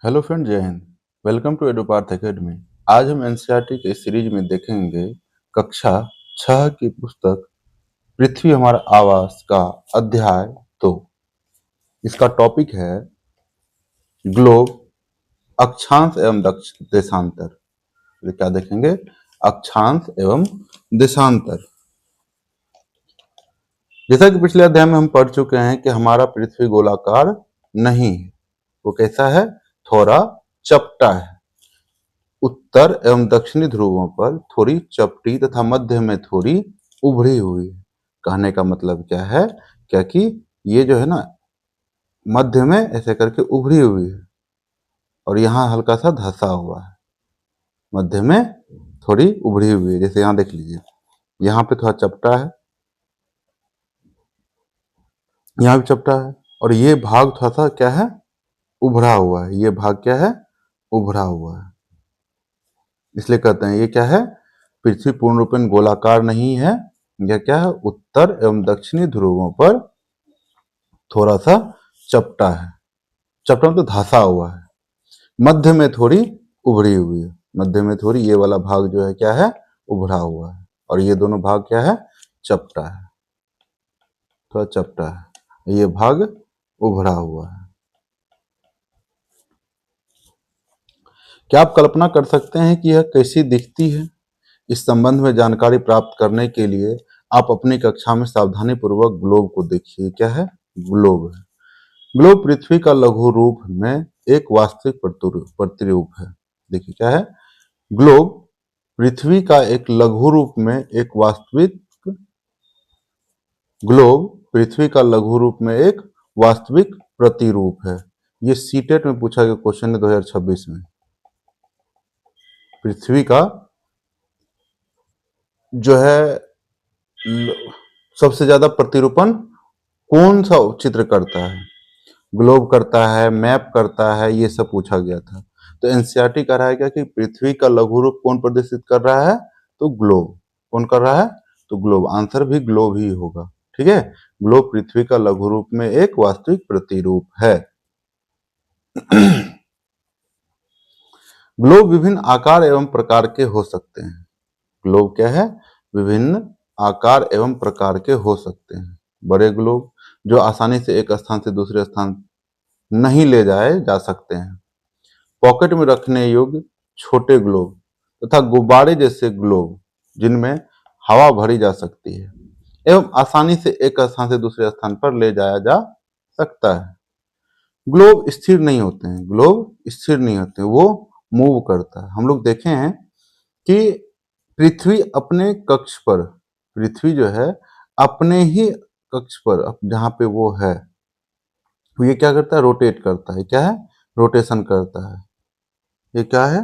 Hello friend, जय Hind. Welcome to Eduparth academy. आज हम एनसीईआरटी के सीरीज में देखेंगे कक्षा 6 की पुस्तक पृथ्वी हमारा आवास का अध्याय 2। इसका टॉपिक है ग्लोब, अक्षांश एवं देशांतर। ये क्या देखेंगे? अक्षांश एवं देशांतर। जैसा कि पिछले अध्याय में हम पढ़ चुके हैं कि हमारा पृथ्वी गोलाकार नहीं है, वो कैसा है? थोड़ा चपटा है। उत्तर एवं दक्षिणी ध्रुवों पर थोड़ी चपटी तथा मध्य में थोड़ी उभरी हुई है। कहने का मतलब क्या है? क्या कि ये जो है ना, मध्य में ऐसे करके उभरी हुई है और यहाँ हल्का सा धंसा हुआ है। मध्य में थोड़ी उभरी हुई है, जैसे यहाँ देख लीजिए, यहाँ पे थोड़ा चपटा है, यहाँ भी चपटा है, और ये भाग थोड़ा सा क्या है? उभरा हुआ है। ये भाग क्या है? उभरा हुआ है। इसलिए कहते हैं ये क्या है? पृथ्वी पूर्ण रूपेण गोलाकार नहीं है। यह क्या है? उत्तर एवं दक्षिणी ध्रुवों पर थोड़ा सा चपटा है। चपटा मतलब धंसा हुआ है। मध्य में थोड़ी उभरी हुई है। मध्य में थोड़ी, ये वाला भाग जो है क्या है? उभरा हुआ है। और ये दोनों भाग क्या है? चपटा है, थोड़ा चपटा है। ये भाग उभरा हुआ है। क्या आप कल्पना कर सकते हैं कि यह कैसी दिखती है? इस संबंध में जानकारी प्राप्त करने के लिए आप अपनी कक्षा में सावधानी पूर्वक ग्लोब को देखिए। क्या है? ग्लोब है। ग्लोब पृथ्वी का लघु रूप में एक वास्तविक प्रतिरूप है। देखिए क्या है? ग्लोब पृथ्वी का एक लघु रूप में एक वास्तविक ग्लोब पृथ्वी का लघु रूप में एक वास्तविक प्रतिरूप है। ये सीटेट में पूछा गया क्वेश्चन है 2026 में। पृथ्वी का जो है सबसे ज्यादा प्रतिरूपण कौन सा चित्र करता है? ग्लोब करता है, मैप करता है, ये सब पूछा गया था। तो एनसीईआरटी कह रहा है क्या कि पृथ्वी का लघु रूप कौन प्रदर्शित कर रहा है? तो ग्लोब। कौन कर रहा है? तो ग्लोब। आंसर भी ग्लोब ही होगा। ठीक है, ग्लोब पृथ्वी का लघु रूप में एक वास्तविक प्रतिरूप है। ग्लोब विभिन्न आकार एवं प्रकार के हो सकते हैं। ग्लोब क्या है? विभिन्न आकार एवं प्रकार के हो सकते हैं। बड़े ग्लोब जो आसानी से एक स्थान से दूसरे स्थान नहीं ले जाए जा सकते हैं। पॉकेट में रखने योग्य छोटे ग्लोब तथा गुब्बारे जैसे ग्लोब जिनमें हवा भरी जा सकती है एवं आसानी से एक स्थान से दूसरे स्थान पर ले जाया जा सकता है। ग्लोब स्थिर नहीं होते हैं। ग्लोब स्थिर नहीं होते, वो मूव करता है। हम लोग देखे हैं कि पृथ्वी अपने कक्ष पर, पृथ्वी जो है अपने ही कक्ष पर जहां पे वो है, तो ये क्या करता है? रोटेट करता है। क्या है? रोटेशन करता है। ये क्या है?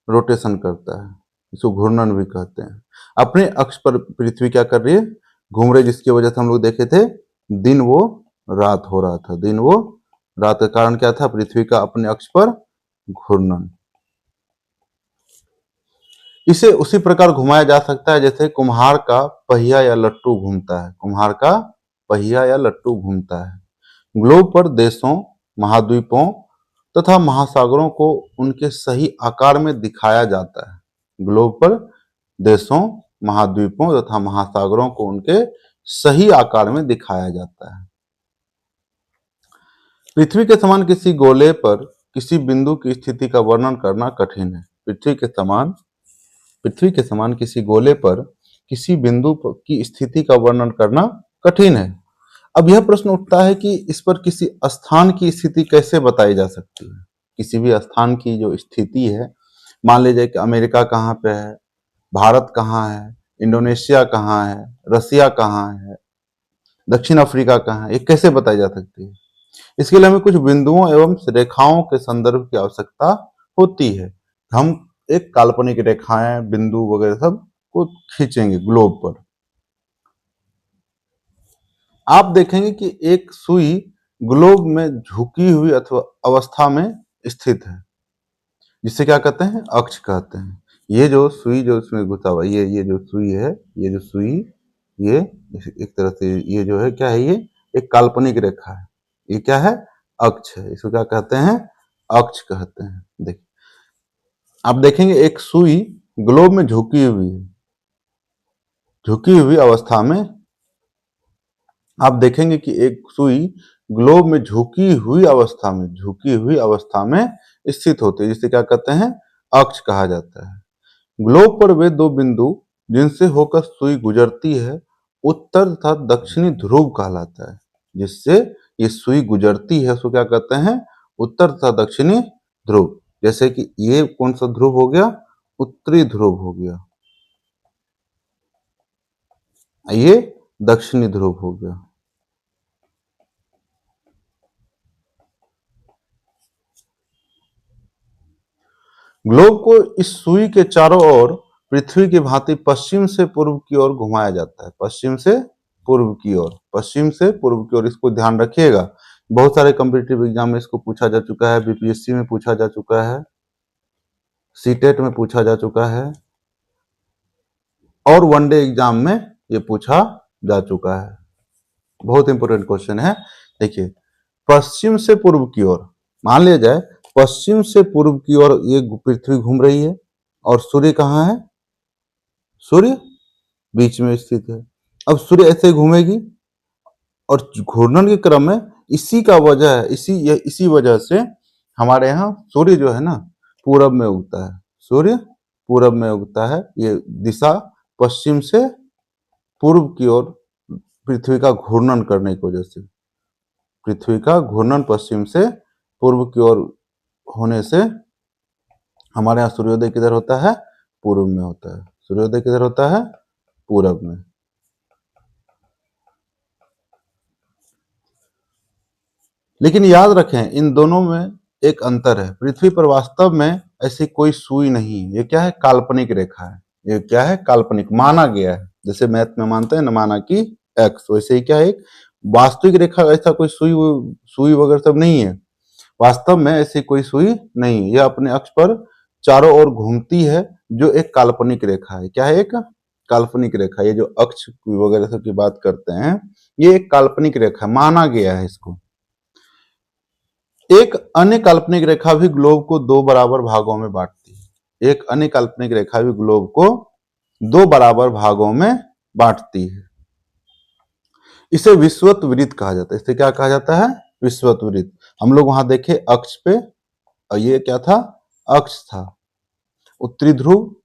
रोटेशन करता है। इसको घूर्णन भी कहते हैं। अपने अक्ष पर पृथ्वी क्या कर रही है? घूम रही, जिसकी वजह से हम लोग देखे थे दिन वो रात हो रहा था। दिन वो रात का कारण क्या था? पृथ्वी का अपने अक्ष पर घूर्णन। इसे उसी प्रकार घुमाया जा सकता है जैसे कुम्हार का पहिया या लट्टू घूमता है। कुम्हार का पहिया या लट्टू घूमता है। ग्लोब पर देशों, महाद्वीपों तथा महासागरों को उनके सही आकार में दिखाया जाता है। ग्लोब पर देशों, महाद्वीपों तथा महासागरों को उनके सही आकार में दिखाया जाता है। पृथ्वी के समान किसी गोले पर किसी बिंदु की स्थिति का वर्णन करना कठिन है। पृथ्वी के समान किसी गोले पर किसी बिंदु की स्थिति का वर्णन करना कठिन है। अब यह प्रश्न उठता है कि इस पर किसी स्थान की स्थिति कैसे बताई जा सकती है? किसी भी स्थान की जो स्थिति है, मान लीजिए कि अमेरिका कहाँ पे है, भारत कहाँ है, इंडोनेशिया कहाँ है, रसिया कहाँ है, दक्षिण अफ्रीका कहाँ है, ये कैसे बताई जा सकती है? इसके लिए हमें कुछ बिंदुओं एवं रेखाओं के संदर्भ की आवश्यकता होती है। हम एक काल्पनिक रेखाएं, बिंदु वगैरह सब को खींचेंगे ग्लोब पर। आप देखेंगे कि एक सुई ग्लोब में झुकी हुई अथवा अवस्था में स्थित है, जिसे क्या कहते हैं? अक्ष कहते हैं। ये जो सुई जो इसमें घुसा हुआ, ये जो सुई है, ये जो सुई, ये एक तरह से ये जो है क्या है? ये एक काल्पनिक रेखा है। ये क्या है? अक्ष है। इसको क्या कहते हैं? अक्ष कहते हैं। देखिए, आप देखेंगे एक सुई ग्लोब में झुकी हुई है, झुकी हुई अवस्था में आप देखेंगे कि एक सुई ग्लोब में झुकी हुई अवस्था में, झुकी हुई अवस्था में स्थित होती है, जिसे क्या कहते हैं, अक्ष कहा जाता है। ग्लोब पर वे दो बिंदु जिनसे होकर सुई गुजरती है उत्तर तथा दक्षिणी ध्रुव कहलाता है। जिससे ये सुई गुजरती है उसको क्या कहते हैं, उत्तर तथा दक्षिणी ध्रुव। जैसे कि ये कौन सा ध्रुव हो गया, उत्तरी ध्रुव हो गया, ये दक्षिणी ध्रुव हो गया। ग्लोब को इस सुई के चारों ओर पृथ्वी की भांति पश्चिम से पूर्व की ओर घुमाया जाता है। पश्चिम से पूर्व की ओर, पश्चिम से पूर्व की ओर, इसको ध्यान रखिएगा। बहुत सारे कॉम्पिटिटिव एग्जाम में इसको पूछा जा चुका है, बीपीएससी में पूछा जा चुका है, सीटेट में पूछा जा चुका है और वनडे एग्जाम में ये पूछा जा चुका है। बहुत इंपॉर्टेंट क्वेश्चन है। देखिए, पश्चिम से पूर्व की ओर, मान लिया जाए पश्चिम से पूर्व की ओर ये पृथ्वी घूम रही है और सूर्य कहाँ है, सूर्य बीच में स्थित है। अब सूर्य ऐसे घूमेगी और घूर्णन के क्रम में इसी का वजह है, इसी वजह से हमारे यहाँ सूर्य जो है ना पूरब में उगता है, सूर्य पूरब में उगता है। ये दिशा पश्चिम से पूर्व की ओर पृथ्वी का घूर्णन करने की वजह से, पृथ्वी का घूर्णन पश्चिम से पूर्व की ओर होने से हमारे यहाँ सूर्योदय किधर होता है, पूर्व में होता है। सूर्योदय किधर होता है, पूरब में। लेकिन याद रखें इन दोनों में एक अंतर है। पृथ्वी पर वास्तव में ऐसी कोई सुई नहीं, ये क्या है, काल्पनिक रेखा है। ये क्या है, काल्पनिक, माना गया है। जैसे मैथ में मानते हैं ना, माना कि एक्स, वैसे ही क्या है, एक वास्तविक रेखा, ऐसा कोई सुई वगैरह सब नहीं है। वास्तव में ऐसी कोई सुई नहीं है, यह अपने अक्ष पर चारों ओर घूमती है, जो एक काल्पनिक रेखा है। क्या है, एक काल्पनिक रेखा। ये जो अक्ष वगैरह सब की बात करते हैं, ये एक काल्पनिक रेखा माना गया है इसको। एक अन्य काल्पनिक रेखा भी ग्लोब को दो बराबर भागों में बांटती है। एक अन्य काल्पनिक रेखा भी ग्लोब को दो बराबर भागों में बांटती है। इसे विषुवत वृत्त कहा जाता है। इसे क्या कहा जाता है, विषुवत वृत्त। हम लोग वहां देखे अक्ष पे, और ये क्या था, अक्ष था, उत्तरी ध्रुव।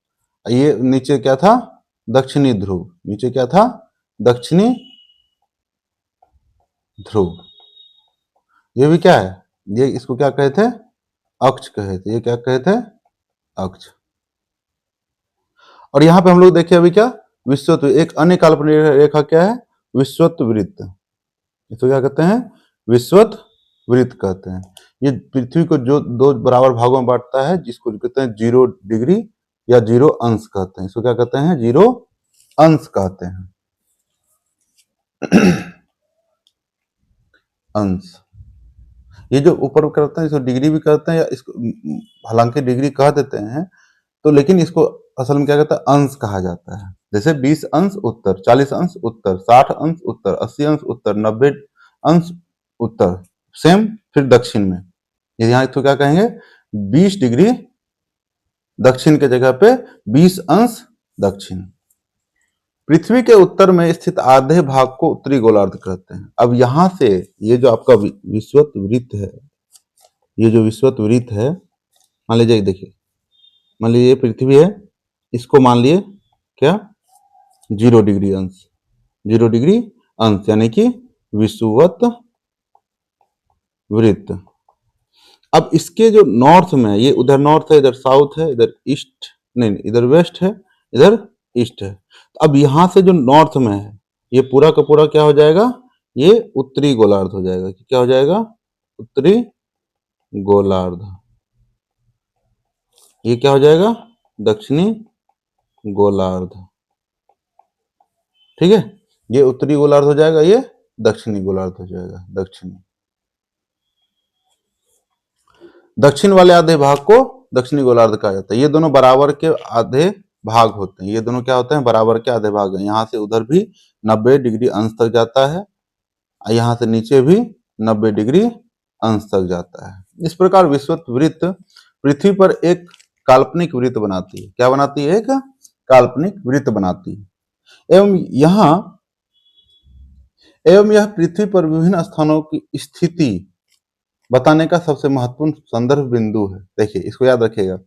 ये नीचे क्या था, दक्षिणी ध्रुव। नीचे क्या था, दक्षिणी ध्रुव। ये भी क्या है, ये इसको क्या कहे थे, अक्ष कहे थे। ये क्या कहे थे, अक्ष। और यहाँ पे हम लोग देखे अभी क्या, विषुवत। एक अन्य काल्पनिक रेखा क्या है, विषुवत वृत्त। इसको क्या कहते हैं, विषुवत वृत्त कहते हैं। ये पृथ्वी को जो दो बराबर भागों में बांटता है, जिसको कहते हैं 0 डिग्री या 0 अंश कहते हैं। इसको क्या कहते हैं, 0 अंश कहते हैं। अंश, ये जो ऊपर करते हैं इसको डिग्री भी कहते हैं, या इसको हालांकि डिग्री कह देते हैं तो, लेकिन इसको असल में क्या कहता है, अंश कहा जाता है। जैसे 20 अंश उत्तर, 40 अंश उत्तर, 60 अंश उत्तर, 80 अंश उत्तर, 90 अंश उत्तर। सेम फिर दक्षिण में, यहाँ तो क्या कहेंगे, 20 डिग्री दक्षिण के जगह पे 20 अंश दक्षिण। पृथ्वी के उत्तर में स्थित आधे भाग को उत्तरी गोलार्ध कहते हैं। अब यहां से ये जो आपका विषुवत वृत्त है, ये जो विषुवत वृत्त है, मान लीजिए, देखिए, मान लीजिए ये पृथ्वी है, इसको मान लिए क्या, 0 डिग्री अंश, 0 डिग्री अंश, यानी कि विषुवत वृत्त। अब इसके जो नॉर्थ में, ये उधर नॉर्थ है, इधर साउथ है, इधर ईस्ट, नहीं इधर वेस्ट है, इधर ईस्ट है। अब यहां से जो नॉर्थ में है, ये पूरा का पूरा क्या हो जाएगा, ये उत्तरी गोलार्ध हो जाएगा। क्या हो जाएगा, उत्तरी गोलार्ध। ये क्या हो जाएगा, दक्षिणी गोलार्ध। ठीक है, ये उत्तरी गोलार्ध हो जाएगा, ये दक्षिणी गोलार्ध हो जाएगा, दक्षिणी। दक्षिण वाले आधे भाग को दक्षिणी गोलार्ध कहा जाता है। ये दोनों बराबर के आधे भाग होते हैं। ये दोनों क्या होते हैं, बराबर के आधे भाग हैं। यहाँ से उधर भी 90 डिग्री अंश तक जाता है, यहाँ से नीचे भी 90 डिग्री अंश तक जाता है। इस प्रकार विषुवत वृत्त पृथ्वी पर एक काल्पनिक वृत्त बनाती है। क्या बनाती है? एक काल्पनिक वृत्त बनाती है। एवं यह पृथ्वी पर विभिन्न स्थानों की स्थिति बताने का सबसे महत्वपूर्ण संदर्भ बिंदु है। देखिए, इसको याद रखिएगा।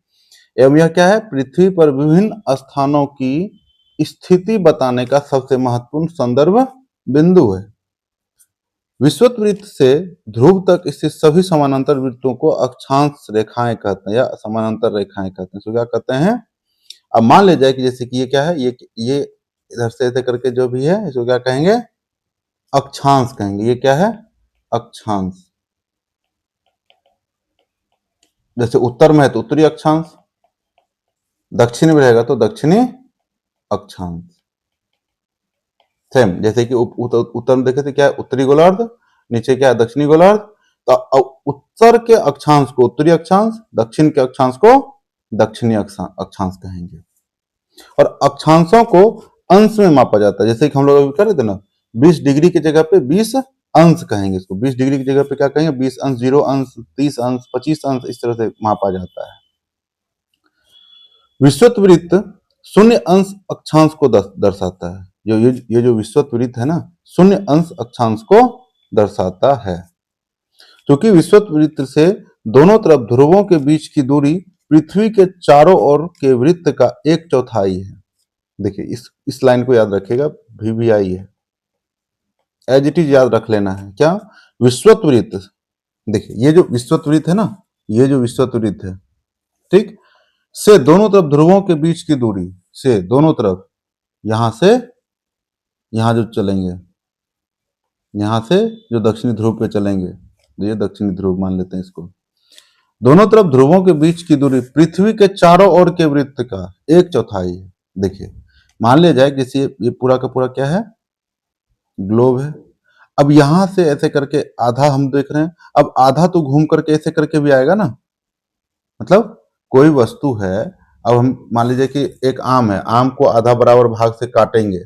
एवं यह क्या है? पृथ्वी पर विभिन्न स्थानों की स्थिति बताने का सबसे महत्वपूर्ण संदर्भ बिंदु है। विषुवत वृत्त से ध्रुव तक स्थित सभी समानांतर वृत्तों को अक्षांश रेखाएं कहते हैं या समानांतर रेखाएं कहते हैं। तो क्या कहते हैं? अब मान ले जाए कि जैसे कि ये क्या है, ये इधर से ऐसे करके जो भी है इसको क्या कहेंगे? अक्षांश कहेंगे। ये क्या है? अक्षांश। जैसे उत्तर में है तो उत्तरी अक्षांश, दक्षिण में रहेगा तो दक्षिणी अक्षांश। सेम जैसे कि उत्तर में देखे थे क्या है? उत्तरी गोलार्ध, नीचे क्या है? दक्षिणी गोलार्ध। तो उत्तर के अक्षांश को उत्तरी अक्षांश, दक्षिण के अक्षांश को दक्षिणी अक्षांश कहेंगे। और अक्षांशों को अंश में मापा जाता है। जैसे कि हम लोग अभी कर रहे थे ना, 20 डिग्री की जगह पे 20 अंश कहेंगे इसको। 20 डिग्री की जगह पे क्या कहेंगे? 20 अंश, 0 अंश, 30 अंश, 25 अंश, इस तरह से मापा जाता है। विषुवत वृत्त शून्य अंश अक्षांश को दर्शाता है। ये जो विषुवत वृत्त है ना, शून्य अंश अक्षांश को दर्शाता है। क्योंकि विषुवत वृत्त से दोनों तरफ ध्रुवों के बीच की दूरी पृथ्वी के चारों ओर के वृत्त का 1/4 है। देखिए, इस लाइन को याद रखिएगा, VVI है, एज इट इज याद रख लेना है। क्या? विषुवत वृत्त। देखिए, ये जो विषुवत वृत्त है ना, ये जो विषुवत वृत्त है, ठीक, से दोनों तरफ ध्रुवों के बीच की दूरी से दोनों तरफ, यहां से यहां जो चलेंगे, यहां से जो दक्षिणी ध्रुव पे चलेंगे, ये दक्षिणी ध्रुव मान लेते हैं इसको, दोनों तरफ ध्रुवों के बीच की दूरी पृथ्वी के चारों ओर के वृत्त का 1/4 है। देखिए, मान लिया जाए जैसे ये पूरा का पूरा क्या है? ग्लोब है। अब यहां से ऐसे करके आधा हम देख रहे हैं, अब आधा तो घूम करके ऐसे करके भी आएगा ना। मतलब कोई वस्तु है, अब हम मान लीजिए कि एक आम है, आम को आधा बराबर भाग से काटेंगे,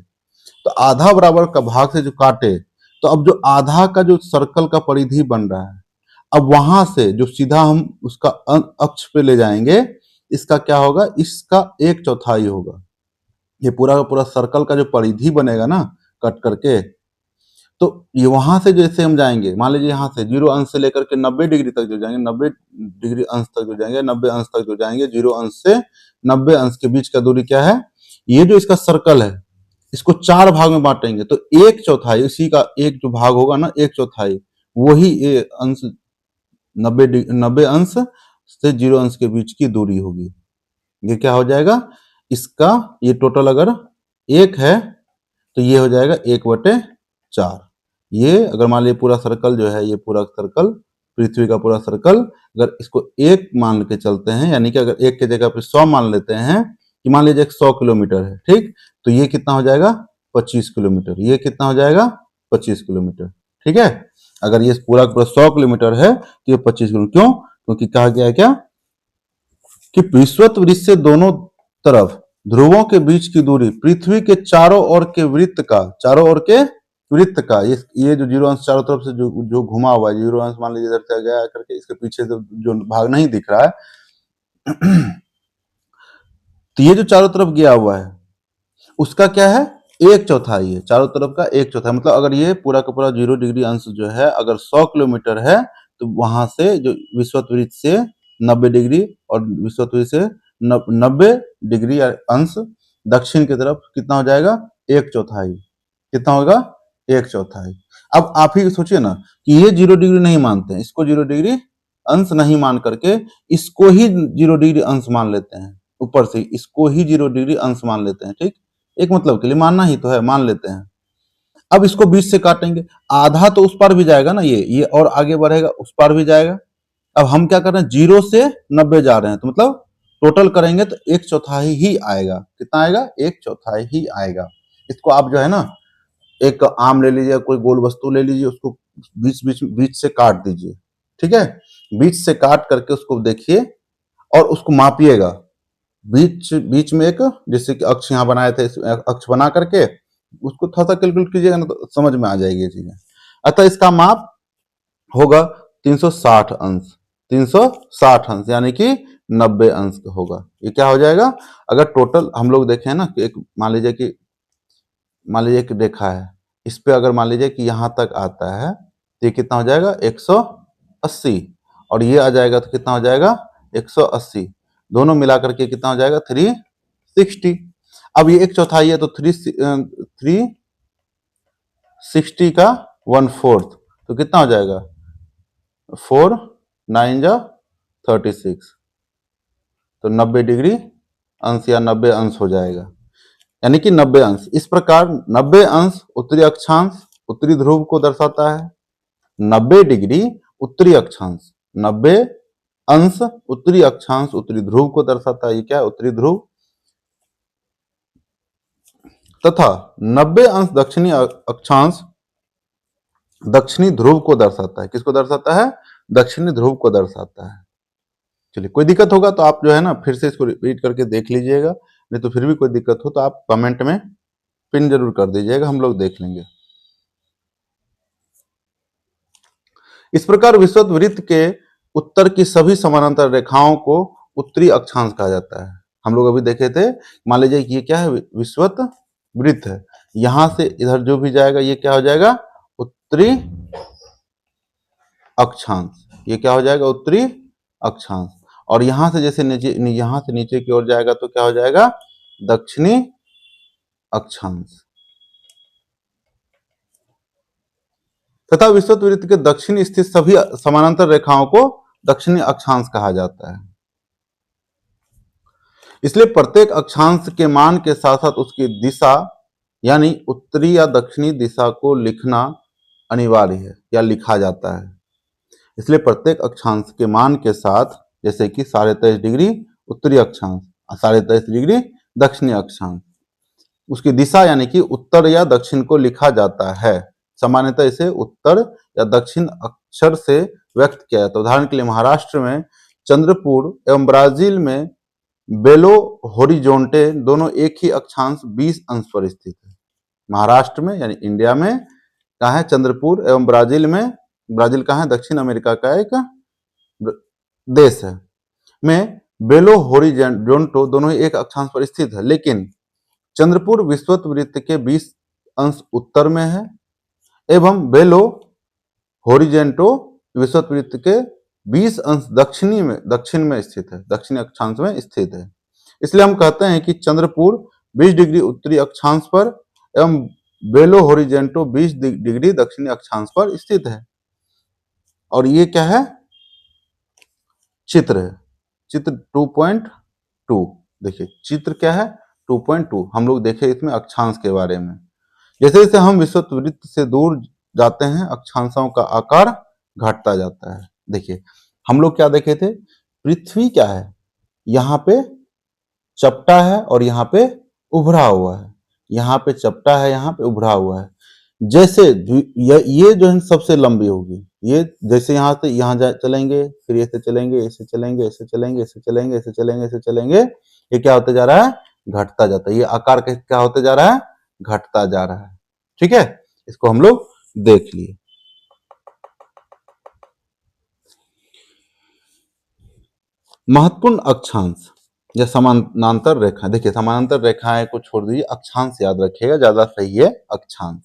तो आधा बराबर का भाग से जो काटे, तो अब जो आधा का जो सर्कल का परिधि बन रहा है, अब वहां से जो सीधा हम उसका अक्ष पे ले जाएंगे, इसका क्या होगा? इसका 1/4 होगा। ये पूरा का पूरा सर्कल का जो परिधि बनेगा ना कट करके, तो ये वहां से जैसे हम जाएंगे, मान लीजिए यहाँ से 0 अंश से लेकर के 90 डिग्री तक जो जाएंगे, 90 डिग्री अंश तक जो जाएंगे, 90 अंश तक जो जाएंगे, 0 अंश से 90 अंश के बीच का दूरी क्या है? ये जो इसका सर्कल है, इसको 4 भाग में बांटेंगे, तो 1/4 इसी का एक जो भाग होगा ना, 1/4 वही ये अंश 90 अंश से 0 अंश के बीच की दूरी होगी। ये क्या हो जाएगा? इसका ये टोटल अगर 1 है तो ये हो जाएगा 1/4। ये अगर मान लीजिए पूरा सर्कल जो है, ये पूरा सर्कल, पृथ्वी का पूरा सर्कल, अगर इसको 1 मान के चलते हैं, यानी कि अगर 1 के जगह पे 100 मान लेते हैं कि मान लीजिए 100 किलोमीटर है, ठीक, तो ये कितना हो जाएगा? 25 किलोमीटर। ये कितना हो जाएगा? 25 किलोमीटर। ठीक है, अगर ये पूरा पूरा 100 किलोमीटर है तो ये 25 किलोमीटर। क्यों? क्योंकि कहा गया है क्या कि विषुवत वृत्त से दोनों तरफ ध्रुवों के बीच की दूरी पृथ्वी के चारों ओर के वृत्त का, चारों ओर के वृत्त का, ये जो 0 अंश चारों तरफ से जो घुमा हुआ है, 0 अंश मान लीजिए इधर से गया करके, इसके पीछे जो भाग नहीं दिख रहा है तो ये जो चारों तरफ गया हुआ है उसका क्या है? 1/4 है। चारों तरफ का 1/4, मतलब अगर ये पूरा का पूरा 0 डिग्री अंश जो है अगर 100 किलोमीटर है, तो वहां से जो विषुवत वृत्त से 90 डिग्री और विषुवत वृत्त से 90 डिग्री अंश दक्षिण की तरफ कितना हो जाएगा? 1/4। कितना होगा? 1/4। अब आप ही सोचिए ना कि ये 0 डिग्री नहीं मानते हैं, इसको 0 डिग्री अंश नहीं मान करके इसको ही 0 डिग्री अंश मान लेते हैं, ऊपर से इसको ही 0 डिग्री अंश मान लेते हैं। ठीक, एक मतलब के लिए मानना ही तो है, मान लेते हैं। अब इसको 20 से काटेंगे, आधा तो उस पार भी जाएगा ना, ये और आगे बढ़ेगा, उस पार भी जाएगा। अब हम क्या कर रहे हैं? 0 से 90 जा रहे हैं, तो मतलब टोटल करेंगे तो 1/4 ही आएगा। कितना आएगा? 1/4 ही आएगा। इसको आप जो है ना, एक आम ले लीजिए, कोई गोल वस्तु ले लीजिए, उसको बीच से काट दीजिए। ठीक है, बीच से काट करके उसको देखिए और उसको मापिएगा। बीच में एक जैसे कि अक्ष यहाँ बनाए थे, अक्ष बना करके उसको थोड़ा सा कैलकुलेट कीजिएगा ना, तो समझ में आ जाएगी ये चीजें। अतः इसका माप होगा 360 अंश। 360 अंश, यानी कि 90 अंश होगा। ये क्या हो जाएगा, अगर टोटल हम लोग देखें ना कि एक मान लीजिए कि रेखा है, इस पे अगर मान लीजिए कि यहाँ तक आता है तो ये कितना हो जाएगा 180, और ये आ जाएगा तो कितना हो जाएगा 180, दोनों मिलाकर के कितना हो जाएगा 360। अब ये एक चौथाई है तो 360 का 1/4 तो कितना हो जाएगा 4 9 जा 36, तो 90 डिग्री अंश या 90 अंश हो जाएगा, यानी कि 90 अंश। इस प्रकार 90 अंश उत्तरी अक्षांश उत्तरी ध्रुव को दर्शाता है, 90 डिग्री उत्तरी अक्षांश, 90 अंश उत्तरी अक्षांश उत्तरी ध्रुव को दर्शाता है। ये क्या है, उत्तरी ध्रुव। तथा 90 अंश दक्षिणी अक्षांश दक्षिणी ध्रुव को दर्शाता है। किसको दर्शाता है, दक्षिणी ध्रुव को दर्शाता है। चलिए, कोई दिक्कत होगा तो आप जो है ना फिर से इसको रिपीट करके देख लीजिएगा, नहीं तो फिर भी कोई दिक्कत हो तो आप कमेंट में पिन जरूर कर दीजिएगा, हम लोग देख लेंगे। इस प्रकार विषुवत वृत्त के उत्तर की सभी समानांतर रेखाओं को उत्तरी अक्षांश कहा जाता है। हम लोग अभी देखे थे, मान लीजिए ये क्या है, विषुवत वृत्त है, यहां से इधर जो भी जाएगा ये क्या हो जाएगा उत्तरी अक्षांश, ये क्या हो जाएगा उत्तरी अक्षांश। और यहां से जैसे नीचे, यहां से नीचे की ओर जाएगा तो क्या हो जाएगा दक्षिणी अक्षांश। तथा विषुवत वृत्त के दक्षिण स्थित सभी समानांतर रेखाओं को दक्षिणी अक्षांश कहा जाता है। इसलिए प्रत्येक अक्षांश के मान के साथ साथ उसकी दिशा यानी उत्तरी या दक्षिणी दिशा को लिखना अनिवार्य है या लिखा जाता है। इसलिए प्रत्येक अक्षांश के मान के साथ, जैसे कि 23.5 डिग्री उत्तरी अक्षांश, 23.5 डिग्री दक्षिणी अक्षांश, उसकी दिशा यानी कि उत्तर या दक्षिण को लिखा जाता है। सामान्यतः इसे उत्तर या दक्षिण अक्षर से व्यक्त किया जाता है। उदाहरण के लिए महाराष्ट्र में चंद्रपुर एवं ब्राजील में बेलो होरिजोंटे दोनों एक ही अक्षांश 20 अंश पर स्थित है। महाराष्ट्र में यानी इंडिया में कहाँ है चंद्रपुर, एवं ब्राजील में, ब्राजील कहाँ है दक्षिण अमेरिका का एक देश है, में बेलो होरिजोंटो दोनों एक अक्षांश पर स्थित है। लेकिन चंद्रपुर विषुवत वृत्त के 20 अंश उत्तर में है एवं बेलो होरिजेंटो विषुवत वृत्त के 20 अंश दक्षिण में स्थित है, दक्षिणी अक्षांश में स्थित है। इसलिए हम कहते हैं कि चंद्रपुर 20 डिग्री उत्तरी अक्षांश पर एवं बेलो होरिजेंटो 20 डिग्री दक्षिणी अक्षांश पर स्थित है। और ये क्या है, चित्र है, चित्र 2.2। देखिए चित्र क्या है 2.2, हम लोग देखे इसमें अक्षांश के बारे में। जैसे जैसे हम विषुवत वृत्त से दूर जाते हैं अक्षांशों का आकार घटता जाता है। देखिए हम लोग क्या देखे थे, पृथ्वी क्या है, यहाँ पे चपटा है और यहाँ पे उभरा हुआ है, यहाँ पे चपटा है, यहाँ पे उभरा हुआ है। जैसे ये जो है सबसे लंबी होगी, ये जैसे यहाँ से यहाँ चलेंगे, फिर ऐसे चलेंगे, ऐसे चलेंगे, ऐसे चलेंगे, ऐसे चलेंगे, ऐसे चलेंगे, ऐसे चलेंगे, ये क्या होते जा रहा है, घटता जाता है। ये आकार क्या होते जा रहा है, घटता जा रहा है। ठीक है, इसको हम लोग देख लिए। महत्वपूर्ण अक्षांश या समानांतर रेखा, देखिए समानांतर रेखाएं को छोड़ दीजिए, अक्षांश याद रखिएगा, ज्यादा सही है अक्षांश।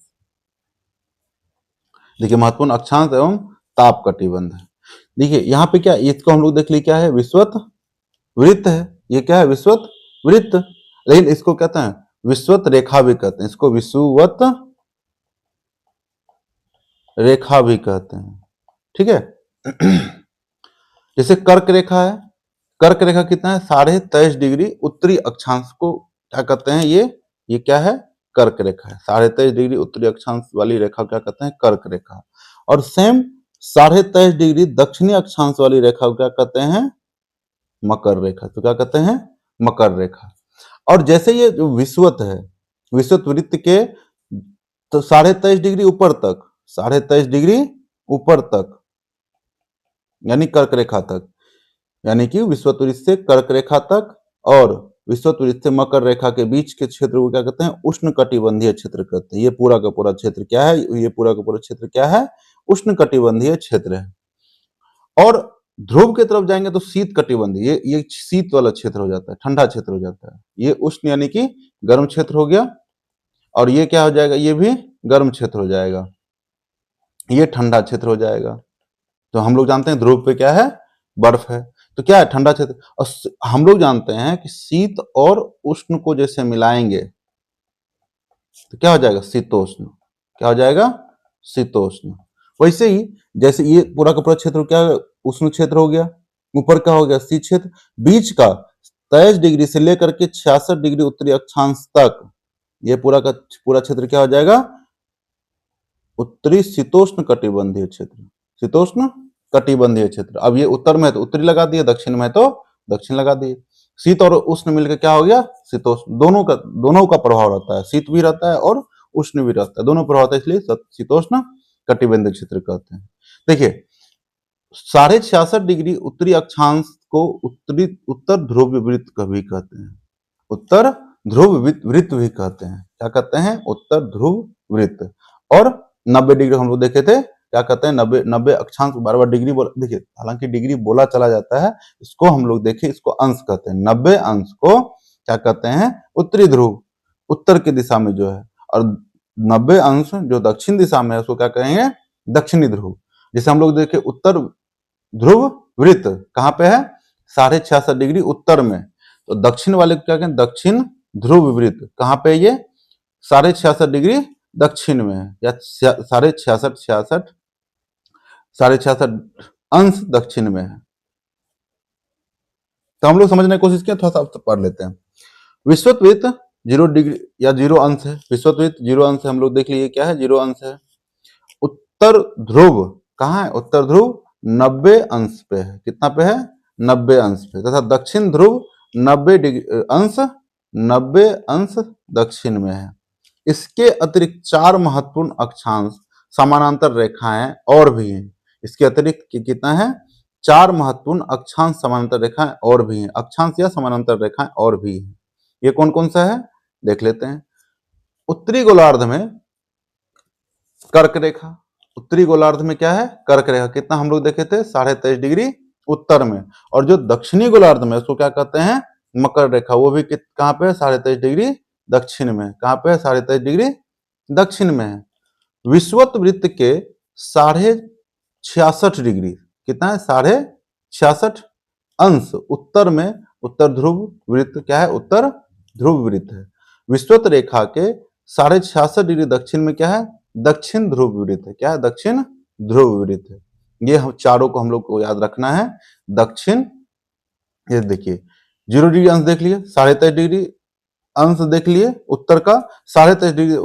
देखिए महत्वपूर्ण अक्षांश एवं ताप कटिबंध है। देखिए यहाँ पे क्या, इसको हम लोग देख लिए क्या है, विषुवत वृत्त है। ये क्या है, विषुवत वृत्त, लेकिन इसको कहते हैं विषुवत रेखा भी कहते हैं, इसको विषुवत रेखा भी कहते हैं। ठीक है। जैसे कर्क रेखा है, कर्क रेखा कितना है 23.5 डिग्री उत्तरी अक्षांश को क्या कहते हैं, ये क्या है, कर्क रेखा है। 23.5 डिग्री उत्तरी अक्षांश वाली रेखा क्या कहते हैं, कर्क रेखा। और सेम 23.5 डिग्री दक्षिणी अक्षांश वाली रेखा को क्या कहते हैं, मकर रेखा। तो क्या कहते हैं, मकर रेखा। और जैसे ये जो विषुवत है, विषुवत वृत्त के तो 23.5 डिग्री ऊपर तक, 23.5 डिग्री ऊपर तक यानी कर्क रेखा तक, यानी कि विषुवत वृत्त से कर्क रेखा तक और विषुवत वृत्त से मकर रेखा के बीच के क्षेत्र को क्या कहते हैं, उष्ण कटिबंधीय क्षेत्र कहते हैं। ये पूरा का पूरा क्षेत्र क्या है, ये पूरा का पूरा क्षेत्र क्या है, उष्ण कटिबंधीय क्षेत्र है। और ध्रुव की तरफ जाएंगे तो शीत कटिबंधीय, ये शीत वाला क्षेत्र हो जाता है, ठंडा क्षेत्र हो जाता है। ये उष्ण यानी कि गर्म क्षेत्र हो गया, और ये क्या हो जाएगा, ये भी गर्म क्षेत्र हो जाएगा, ये ठंडा क्षेत्र हो जाएगा। तो हम लोग जानते हैं ध्रुव पे क्या है, बर्फ है, तो क्या है, ठंडा क्षेत्र। और हम लोग जानते हैं कि शीत और उष्ण को जैसे मिलाएंगे तो क्या हो जाएगा, शीतोष्ण। क्या हो जाएगा, शीतोष्ण। वैसे ही जैसे ये पूरा का पूरा क्षेत्र क्या है, उष्ण क्षेत्र हो गया, ऊपर क्या हो गया, शीत क्षेत्र, बीच का 23 डिग्री से लेकर के 66 डिग्री उत्तरी अक्षांश तक ये पूरा का पूरा क्षेत्र क्या हो जाएगा, उत्तरी शीतोष्ण कटिबंधीय क्षेत्र, शीतोष्ण कटिबंधीय क्षेत्र। अब ये उत्तर में है तो उत्तरी लगा दिए, दक्षिण में तो दक्षिण लगा दिए। शीत और उष्ण मिलकर क्या हो गया, शीतोष्ण। दोनों का प्रभाव रहता है, शीत भी रहता है और उष्ण भी रहता है, दोनों प्रभाव होता है, इसलिए शीतोष्ण कटिबंधीय क्षेत्र कहते हैं। देखिए 66.5 डिग्री उत्तरी अक्षांश को उत्तर ध्रुव वृत्त भी कहते हैं, उत्तर ध्रुव वृत्त भी कहते हैं। क्या कहते हैं, उत्तर ध्रुव वृत्त। और 90 डिग्री हम लोग देखे थे, क्या कहते हैं, 90 अक्षांश, बार डिग्री बोला, देखिए हालांकि डिग्री बोला चला जाता है, इसको हम लोग देखें, इसको अंश कहते हैं। 90 अंश को क्या कहते हैं, उत्तरी ध्रुव, उत्तर की दिशा में जो है, और 90 अंश जो दक्षिण दिशा में है उसको क्या कहेंगे, दक्षिणी ध्रुव। जैसे हम लोग देखे उत्तर ध्रुव वृत्त कहाँ पे है, 66.5 डिग्री उत्तर में, तो दक्षिण वाले को क्या कहें, दक्षिण ध्रुव वृत्त। कहाँ पे ये, 66.5 डिग्री दक्षिण में है, या 66.5 अंश दक्षिण में है। तो हम लोग समझने की कोशिश किया, थोड़ा सा पढ़ लेते हैं। विश्वत वृत्त 0 डिग्री या 0 अंश है, विश्वत वृत्त 0 अंश है, हम लोग देख लिए क्या है, 0 अंश है। उत्तर ध्रुव कहाँ है, उत्तर ध्रुव 90 अंश पे है, कितना पे है, 90 अंश पे, तथा दक्षिण ध्रुव 90 अंश दक्षिण में है। इसके अतिरिक्त 4 महत्वपूर्ण अक्षांश समानांतर रेखाएं और भी हैं। इसके अतिरिक्त कितना है, 4 महत्वपूर्ण अक्षांश समानांतर रेखाएं और भी हैं, अक्षांश या समानांतर रेखाएं और भी हैं। ये कौन कौन सा है, देख लेते हैं। उत्तरी गोलार्ध में कर्क रेखा, उत्तरी गोलार्ध में क्या है, कर्क रेखा, कितना हम लोग देखे थे, 23.5 डिग्री उत्तर में। और जो दक्षिणी गोलार्ध में उसको क्या कहते हैं, मकर रेखा, वो भी कहाँ पे है, 23.5 डिग्री दक्षिण में। कहाँ पे है, 23.5 डिग्री दक्षिण में है। विश्वत वृत्त के 66.5 डिग्री, कितना है, 66.5 अंश उत्तर में उत्तर ध्रुव वृत्त क्या है, उत्तर ध्रुव वृत्त है। विश्वत रेखा के 66.5 डिग्री दक्षिण में क्या है, दक्षिण ध्रुव वृत्त है। क्या है, दक्षिण ध्रुव वृत्त है। ये हम चारों को हम लोग को याद रखना है। दक्षिण, ये देखिए 0 डिग्री अंश देख लिए, 23.5 डिग्री अंश देख लिए उत्तर का, 23.5 डिग्री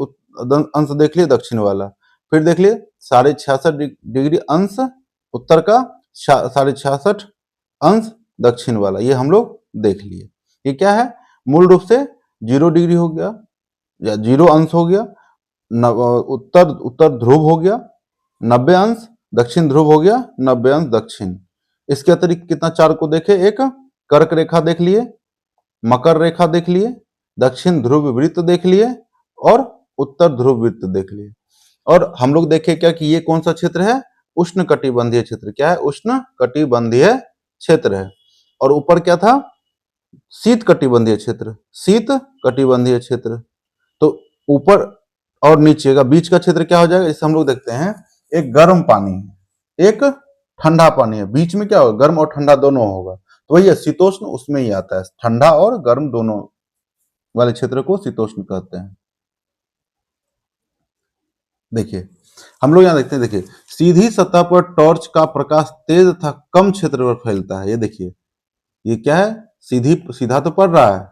अंश देख लिए दक्षिण वाला, फिर देख लिए 66.5 डिग्री अंश उत्तर का, 66.5 अंश दक्षिण वाला, ये हम लोग देख लिए। ये क्या है, मूल रूप से 0 डिग्री हो गया या 0 अंश हो गया, उत्तर ध्रुव हो गया 90 अंश, दक्षिण ध्रुव हो गया 90 अंश दक्षिण। इसके अतिरिक्त कितना 4 को देखे, एक कर्क रेखा देख लिए, मकर रेखा देख लिए, दक्षिण ध्रुव वृत्त देख लिए, और उत्तर ध्रुव वृत्त देख लिए। और हम लोग देखे क्या कि ये कौन सा क्षेत्र है, उष्ण कटिबंधीय क्षेत्र। क्या है, उष्ण कटिबंधीय क्षेत्र है। और ऊपर क्या था, शीत कटिबंधीय क्षेत्र, शीत कटिबंधीय क्षेत्र। तो ऊपर और नीचे का बीच का क्षेत्र क्या हो जाएगा, इसे हम लोग देखते हैं, एक गर्म पानी है, एक ठंडा पानी है, बीच में क्या होगा, गर्म और ठंडा दोनों होगा, तो वही है शीतोष्ण, उसमें ही आता है, ठंडा और गर्म दोनों वाले क्षेत्र को शीतोष्ण कहते हैं। देखिए हम लोग यहाँ देखते हैं, देखिए सीधी सतह पर टॉर्च का प्रकाश तेज तथा कम क्षेत्र पर फैलता है। ये देखिए, ये क्या है, सीधा तो पड़ रहा है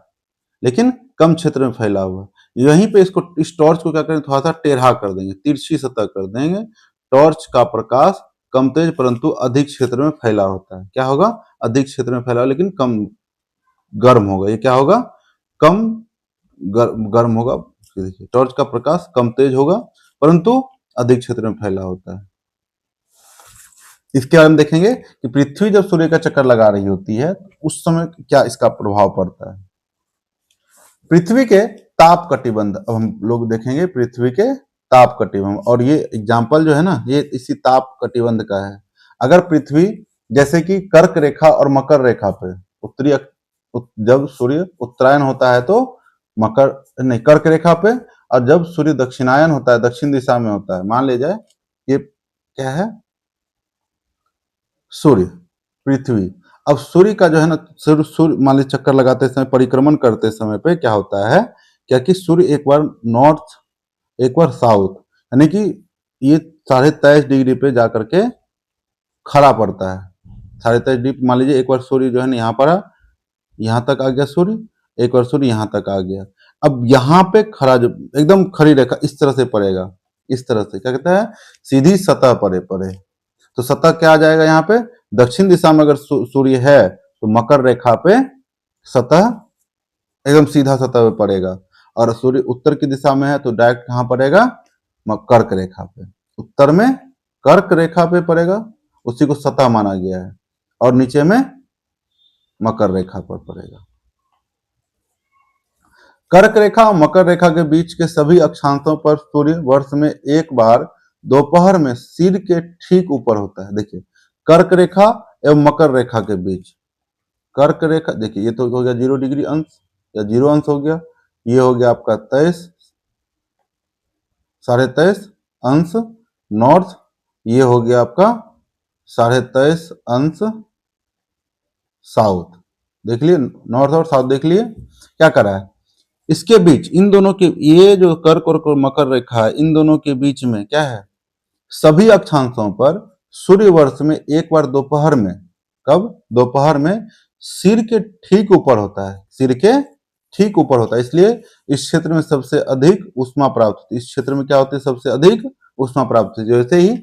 लेकिन कम क्षेत्र में फैला हुआ। यहीं पे इसको, इस टॉर्च को क्या करें, थोड़ा सा टेढ़ा कर देंगे, तिरछी सतह कर देंगे। टॉर्च का प्रकाश कम तेज परंतु अधिक क्षेत्र में फैला होता है। क्या होगा, अधिक क्षेत्र में फैला लेकिन कम गर्म होगा। ये क्या होगा, कम गर्म होगा। देखिए टॉर्च का प्रकाश कम तेज होगा परंतु अधिक क्षेत्र में फैला होता है। इसके बारे में देखेंगे कि पृथ्वी जब सूर्य का चक्कर लगा रही होती है उस समय क्या इसका प्रभाव पड़ता है। पृथ्वी के ताप कटिबंध, अब हम लोग देखेंगे पृथ्वी के ताप कटिबंध, और ये एग्जाम्पल जो है ना, ये इसी ताप कटिबंध का है। अगर पृथ्वी जैसे कि कर्क रेखा और मकर रेखा पे जब सूर्य उत्तरायण होता है तो मकर नहीं कर्क रेखा पे, और जब सूर्य दक्षिणायन होता है, दक्षिण दिशा में होता है, मान लीजिए ये क्या है, सूर्य, पृथ्वी। अब सूर्य का जो है ना, सूर्य मान लीजिए चक्कर लगाते समय, परिक्रमण करते समय पे क्या होता है, क्या कि सूर्य एक बार नॉर्थ एक बार साउथ, यानी कि ये 23.5 डिग्री पे जाकर के खड़ा पड़ता है। 23.5 डिग्री, मान लीजिए एक बार सूर्य जो है ना यहाँ पर, यहाँ तक आ गया सूर्य, एक बार सूर्य यहाँ तक आ गया। अब यहाँ पे खड़ा जो एकदम खड़ी रेखा इस तरह से पड़ेगा, इस तरह से क्या कहता है, सीधी सतह पड़े पड़े, तो सतह क्या आ जाएगा यहाँ पे, दक्षिण दिशा में अगर सूर्य है तो मकर रेखा पे सतह एकदम सीधा सतह पे पड़ेगा, और सूर्य उत्तर की दिशा में है तो डायरेक्ट कहाँ पड़ेगा, कर्क रेखा पे, उत्तर में कर्क रेखा पे पड़ेगा, उसी को सतह माना गया है, और नीचे में मकर रेखा पर पड़ेगा। कर्क रेखा और मकर रेखा के बीच के सभी अक्षांशों पर सूर्य वर्ष में एक बार दोपहर में सिर के ठीक ऊपर होता है। देखिए कर्क रेखा एवं मकर रेखा के बीच, कर्क रेखा देखिए ये तो हो गया 0 डिग्री अंश या 0 अंश हो गया, ये हो गया आपका 23.5 अंश नॉर्थ, ये हो गया आपका 23.5 अंश साउथ। देख लिए नॉर्थ और साउथ, देख लिए क्या करा है, इसके बीच इन दोनों के, ये जो कर्क और मकर रेखा है, इन दोनों के बीच में क्या है, सभी अक्षांशों पर सूर्य वर्ष में एक बार दोपहर में, कब, दोपहर में सिर के ठीक ऊपर होता है, सिर के ठीक ऊपर होता है, इसलिए इस क्षेत्र में सबसे अधिक ऊष्मा प्राप्त होती है। इस क्षेत्र में क्या होती है, सबसे अधिक ऊष्मा प्राप्त होती है। जैसे ही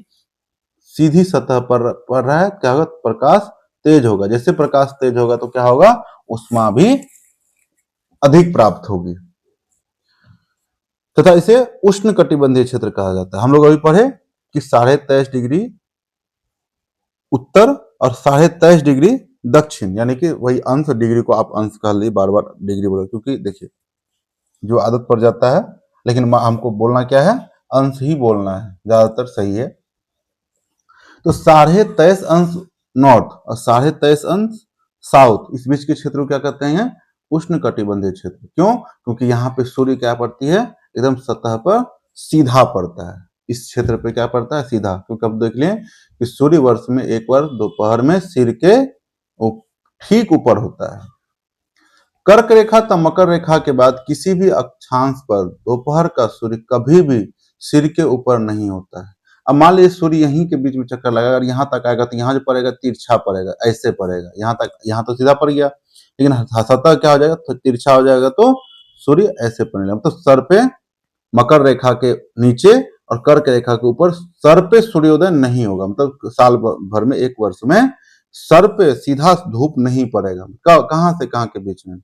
सीधी सतह पर पड़ रहा है, क्या होगा, प्रकाश तेज होगा, जैसे प्रकाश तेज होगा तो क्या होगा, ऊष्मा भी अधिक प्राप्त होगी, तथा इसे उष्ण कटिबंधीय क्षेत्र कहा जाता है। हम लोग अभी पढ़े कि 23.5 डिग्री उत्तर और 23.5 डिग्री दक्षिण, यानी कि वही अंश, डिग्री को आप अंश कह ली, बार बार डिग्री बोलो, क्योंकि देखिए जो आदत पड़ जाता है, लेकिन हमको बोलना क्या है, अंश ही बोलना है, ज्यादातर सही है। तो 23.5 अंश नॉर्थ और 23.5 अंश साउथ, इस बीच के क्षेत्र को क्या कहते हैं, उष्ण कटिबंधीय क्षेत्र। क्यों, क्योंकि यहाँ पे सूर्य क्या पड़ती है, एकदम सतह पर सीधा पड़ता है, इस क्षेत्र पे क्या पड़ता है, सीधा, क्योंकि अब देख लें कि सूर्य वर्ष में एक बार दोपहर में सिर के ठीक ऊपर होता है। कर्क रेखा तथा मकर रेखा के बाद किसी भी अक्षांश पर दोपहर का सूर्य कभी भी सिर के ऊपर नहीं होता है। अब मान लीजिए सूर्य यहीं के बीच में चक्कर लगाएगा, अगर यहाँ तक आएगा तो यहाँ जो पड़ेगा तिरछा पड़ेगा, ऐसे पड़ेगा, यहाँ तक, यहाँ तो सीधा पड़ गया, लेकिन सतह क्या हो जाएगा, तो तिरछा हो जाएगा, तो सूर्य ऐसे पड़ने लगेगा, तो सर पे मकर रेखा के नीचे और कर्क रेखा के ऊपर सर पे सूर्योदय नहीं होगा, मतलब साल भर में, एक वर्ष में सर पे सीधा धूप नहीं पड़ेगा। कहां से कहां के बीच में,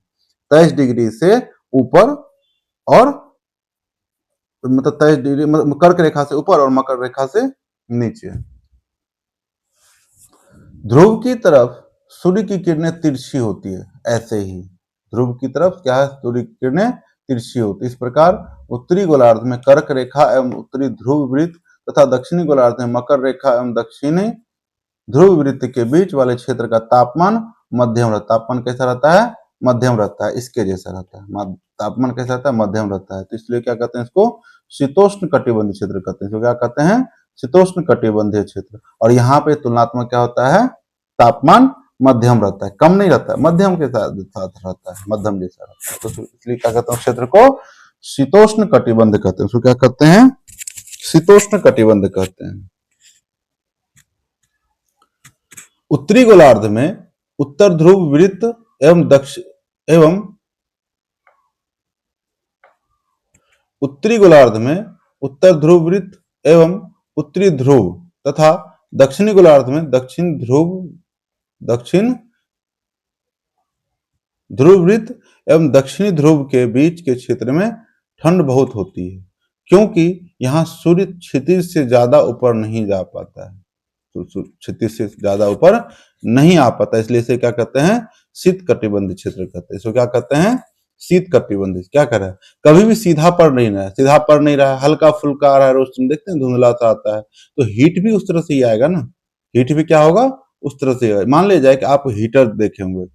23 डिग्री से ऊपर और मतलब 23 डिग्री, मतलब कर्क रेखा से ऊपर और मकर रेखा से नीचे। ध्रुव की तरफ सूर्य की किरणें तिरछी होती है, ऐसे ही ध्रुव की तरफ क्या है, सूर्य की किरणें तिरछी होती है। इस प्रकार उत्तरी गोलार्ध में कर्क रेखा एवं उत्तरी ध्रुव वृत्त तथा दक्षिणी गोलार्ध में मकर रेखा एवं दक्षिणी ध्रुव वृत्त के बीच वाले क्षेत्र का तापमान मध्यम रहता है। तापमान कैसा रहता है, मध्यम रहता है, इसके जैसा रहता है, तापमान कैसा रहता है, मध्यम रहता है, तो इसलिए क्या कहते हैं इसको, शीतोष्ण कटिबंधीय क्षेत्र कहते हैं। इसको क्या कहते हैं, शीतोष्ण कटिबंधीय क्षेत्र। और यहाँ पे तुलनात्मक क्या होता है, तापमान मध्यम रहता है, कम नहीं रहता है, मध्यम के साथ रहता है, मध्यम जैसा रहता है, तो इसलिए क्या कहते हैं क्षेत्र को शीतोष्ण कटिबंध कहते हैं। उसको क्या कहते हैं, शीतोष्ण कटिबंध कहते हैं। उत्तरी गोलार्ध में उत्तर ध्रुव वृत्त एवं उत्तरी गोलार्ध में उत्तर ध्रुव वृत्त एवं उत्तरी ध्रुव तथा दक्षिणी गोलार्ध में दक्षिण ध्रुव वृत्त एवं दक्षिणी ध्रुव के बीच के क्षेत्र में ठंड बहुत होती है, क्योंकि यहाँ सूर्य क्षितिज से ज्यादा ऊपर नहीं जा पाता है, तो क्षितिज से ज्यादा ऊपर नहीं आ पाता, इसलिए इसे क्या कहते हैं, शीत कटिबंधीय क्षेत्र कहते हैं। इसको क्या कहते हैं, शीत कटिबंधीय। क्या कर रहा है, कभी भी सीधा पड़ नहीं रहा है, सीधा पड़ नहीं रहा है, हल्का फुल्का आ रहा है, रोज तुम देखते हैं धुंधला सा आता है, तो हीट भी उस तरह से ही आएगा ना, हीट भी क्या होगा, उस तरह से मान लिया जाए कि आप हीटर देखे होंगे,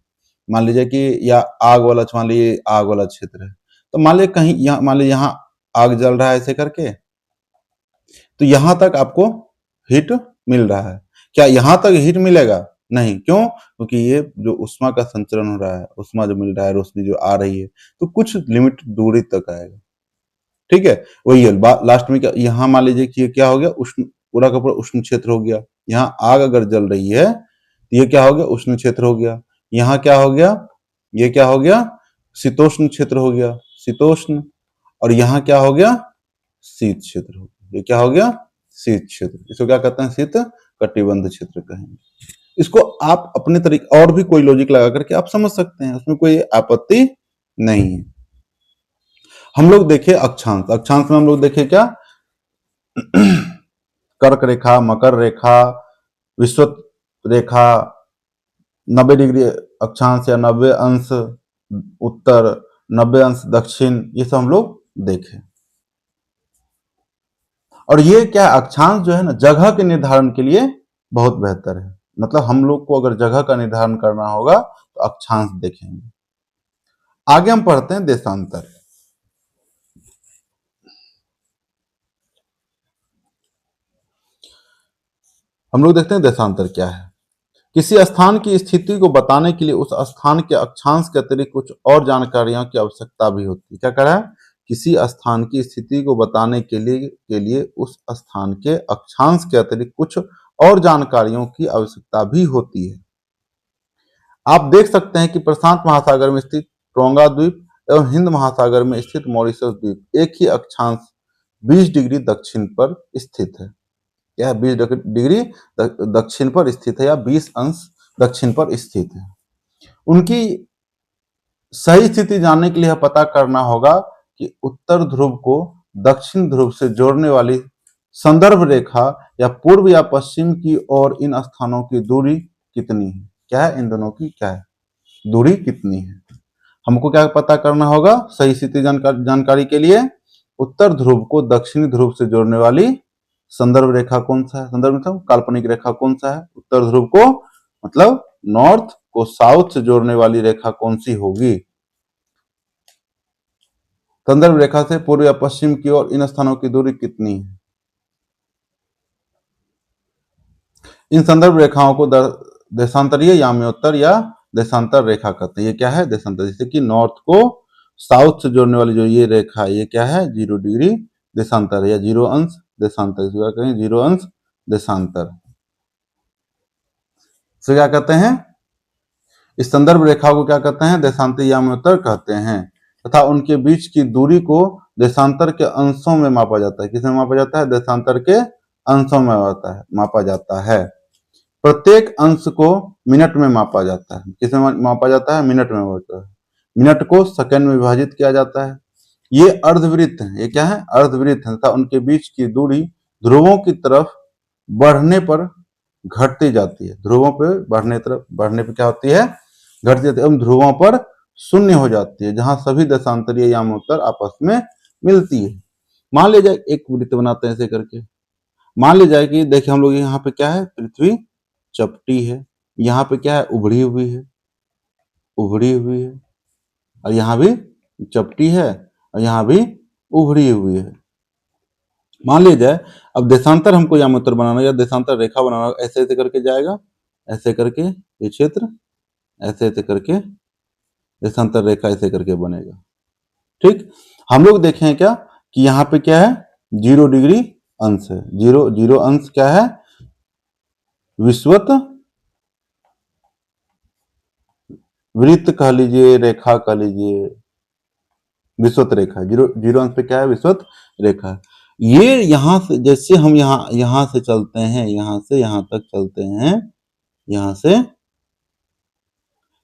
मान लीजिए कि या आग वाला, मान लीजिए आग वाला क्षेत्र है, तो मान लीजिए कहीं यहाँ, मान लीजिए यहाँ आग जल रहा है ऐसे करके, तो यहां तक आपको हीट मिल रहा है। क्या यहां तक हीट मिलेगा? नहीं। क्यों? क्योंकि ये जो ऊष्मा का संचरण हो रहा है, ऊष्मा जो मिल रहा है, रोशनी जो आ रही है, तो कुछ लिमिट दूरी तक आएगा। ठीक है, वही है लास्ट में क्या, यहाँ मान लीजिए कि ये क्या हो गया, उष्ण, पूरा का पूरा उष्ण क्षेत्र हो गया। यहाँ आग अगर जल रही है तो ये क्या हो गया, उष्ण क्षेत्र हो गया। यहाँ क्या हो गया, ये क्या हो गया, शीतोष्ण क्षेत्र हो गया, शीतोष्ण। और यहाँ क्या हो गया, शीत क्षेत्र हो गया। ये क्या हो गया, शीत क्षेत्र। इसको क्या कहते हैं, शीत कटिबंध क्षेत्र कहेंगे। इसको आप अपने तरीके और भी कोई लॉजिक लगा करके आप समझ सकते हैं, उसमें कोई आपत्ति नहीं है। हम लोग देखे अक्षांश, अक्षांश में हम लोग देखे क्या, कर्क रेखा, मकर रेखा, विषुवत रेखा, 90 डिग्री अक्षांश या 90 अंश उत्तर, 90 अंश दक्षिण, ये सब हम लोग देखे। और ये क्या, अक्षांश जो है ना, जगह के निर्धारण के लिए बहुत बेहतर है। मतलब हम लोग को अगर जगह का निर्धारण करना होगा तो अक्षांश देखेंगे। आगे हम पढ़ते हैं देशांतर। हम लोग देखते हैं देशांतर क्या है। किसी स्थान की स्थिति को बताने के लिए उस स्थान के अक्षांश के अतिरिक्त कुछ और जानकारियों की आवश्यकता भी होती है। क्या कह रहा है, किसी स्थान की स्थिति को बताने के लिए उस स्थान के अक्षांश के अतिरिक्त कुछ और जानकारियों की आवश्यकता भी होती है। आप देख सकते हैं कि प्रशांत महासागर में स्थित टोंगा द्वीप एवं हिंद महासागर में स्थित मॉरिशस द्वीप एक ही अक्षांश 20 डिग्री दक्षिण पर स्थित है। क्या 20 डिग्री दक्षिण पर स्थित है या 20 अंश दक्षिण पर स्थित है। उनकी सही स्थिति जानने के लिए पता करना होगा कि उत्तर ध्रुव को दक्षिण ध्रुव से जोड़ने वाली संदर्भ रेखा या पूर्व या पश्चिम की ओर इन स्थानों की दूरी कितनी है। क्या है, इन दोनों की क्या है, दूरी कितनी है। हमको क्या पता करना होगा, सही स्थिति जानकारी के लिए उत्तर ध्रुव को दक्षिणी ध्रुव से जोड़ने वाली संदर्भ रेखा कौन सा है, संदर्भ मतलब काल्पनिक रेखा कौन सा है, उत्तर ध्रुव को मतलब नॉर्थ को साउथ से जोड़ने वाली रेखा कौन सी होगी। संदर्भ रेखा से पूर्व या पश्चिम की ओर इन स्थानों की दूरी कितनी है। इन संदर्भ रेखाओं को देशांतरीय याम्योत्तर या देशांतर रेखा कहते हैं। ये क्या है, देशांतर। जैसे कि नॉर्थ को साउथ से जोड़ने वाली जो ये रेखा है, ये क्या है, 0 डिग्री देशांतर या 0 अंश देशांतर। इसको क्या कहेंगे, 0 अंश देशांतर। इसे क्या कहते हैं, इस संदर्भ रेखा को क्या कहते हैं, देशांतर याम्योत्तर कहते हैं। तथा उनके बीच की दूरी को देशांतर के अंशों में मापा जाता है। किसमें मापा जाता है, देशांतर के अंशों में मापा जाता है। प्रत्येक अंश को मिनट में मापा जाता है। किसमें मापा जाता है, मिनट में मापा है। मिनट को सेकंड में विभाजित किया जाता है। ये अर्धवृत्त है, ये क्या है, अर्धवृत्त है तथा उनके बीच की दूरी ध्रुवों की तरफ बढ़ने पर घटती जाती है। ध्रुवों पे बढ़ने पर क्या होती है, घटती जाती है एवं ध्रुवों पर शून्य हो जाती है, जहां सभी देशांतरीय यामोत्तर आपस में मिलती है। मान लीजिए एक वृत्त बनाते हैं ऐसे करके। मान लीजिए कि देखिए हम लोग यहाँ पे क्या है, पृथ्वी चपटी है, यहाँ पे क्या है, उभड़ी हुई है, उभड़ी हुई है, और यहाँ भी चपटी है और यहाँ भी उभड़ी हुई है। मान लीजिए अब देशांतर हमको यामोत्तर बनाना या देशांतर रेखा बनाना, ऐसे ऐसे करके जाएगा, ऐसे करके ये क्षेत्र, ऐसे ऐसे करके देशांतर रेखा ऐसे करके बनेगा। ठीक, हम लोग देखें क्या कि यहाँ पे क्या है, 0 डिग्री अंश है। 0 अंश क्या है, विषुवत वृत्त कह लीजिए, रेखा कह लीजिए, विषुवत रेखा। 0 अंश पे क्या है, विषुवत रेखा। ये यहां से, जैसे हम यहां से चलते हैं, यहां से यहां तक चलते हैं, यहां से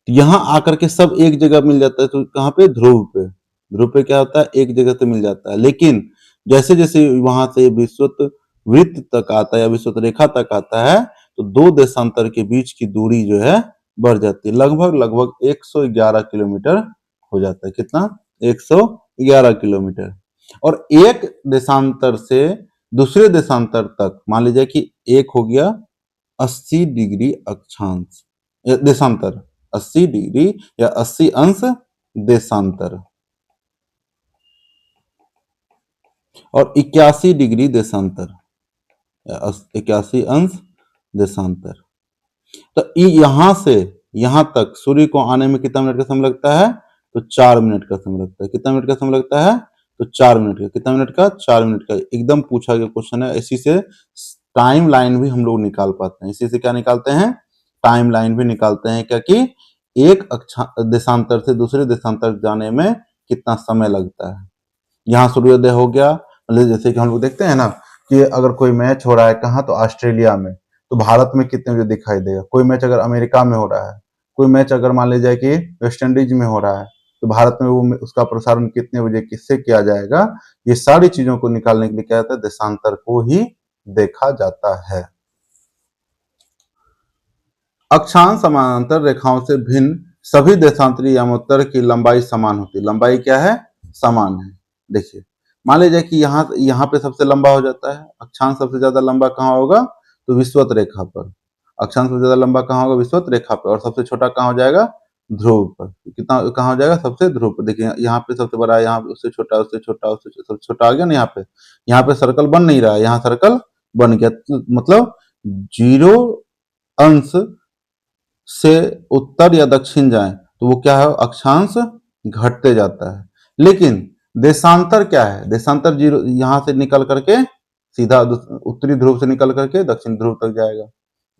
यहां आकर के सब एक जगह मिल जाता है। तो कहां पे, ध्रुव पे। ध्रुव पे क्या होता है, एक जगह से मिल जाता है। लेकिन जैसे जैसे वहां से विषुवत वृत्त तक आता है या विषुवत रेखा तक आता है, तो दो देशांतर के बीच की दूरी जो है बढ़ जाती है। लगभग 111 किलोमीटर हो जाता है। कितना, 111 किलोमीटर। और एक देशांतर से दूसरे देशांतर तक, मान लीजिए कि एक हो गया 80 डिग्री अक्षांश देशांतर, 80 डिग्री या 80 अंश देशांतर, और 81 डिग्री देशांतर, 81 अंश देशांतर। तो यहां से यहां तक सूर्य को आने में कितना मिनट का समय लगता है? तो 4 मिनट का समय लगता है। कितना मिनट का समय लगता है? तो 4 मिनट का। कितना मिनट का? 4 मिनट का। एकदम पूछा गया क्वेश्चन है। इसी से टाइम लाइन भी हम लोग निकाल पाते हैं। इसी से क्या निकालते हैं? टाइम लाइन भी निकालते हैं, क्योंकि एक देशांतर से दूसरे देशांतर जाने में कितना समय लगता है। यहाँ सूर्योदय हो गया, मतलब जैसे कि हम लोग देखते हैं ना कि अगर कोई मैच हो रहा है कहाँ, तो ऑस्ट्रेलिया में, तो भारत में कितने बजे दिखाई देगा। कोई मैच अगर अमेरिका में हो रहा है, कोई मैच अगर मान लीजिए कि वेस्ट इंडीज में हो रहा है, तो भारत में वो उसका प्रसारण कितने बजे किससे किया जाएगा। ये सारी चीजों को निकालने के लिए क्या होता है? देशांतर को ही देखा जाता है। अक्षांश समानांतर रेखाओं से भिन्न सभी देशांतरी यामोत्तर की लंबाई समान होती है। लंबाई क्या है? समान है। देखिए, मान लीजिए कि यहाँ पे सबसे लंबा हो जाता है। अक्षांश सबसे ज्यादा लंबा कहाँ होगा? तो विषुवत रेखा पर। अक्षांश सबसे ज्यादा लंबा कहाँ होगा? विषुवत रेखा पर। और सबसे छोटा कहाँ हो जाएगा? ध्रुव पर। कितना कहाँ हो जाएगा? सबसे ध्रुव पर। देखिए, यहाँ पे सबसे बड़ा है, यहाँ पे उससे छोटा, उससे छोटा, उससे सबसे छोटा आ गया ना। यहाँ पे सर्कल बन नहीं रहा है, यहाँ सर्कल बन गया। मतलब 0 अंश से उत्तर या दक्षिण जाए तो वो क्या है? अक्षांश घटते जाता है। लेकिन देशांतर क्या है? देशांतर 0 यहां से निकल करके सीधा उत्तरी ध्रुव से निकल करके दक्षिण ध्रुव तक जाएगा,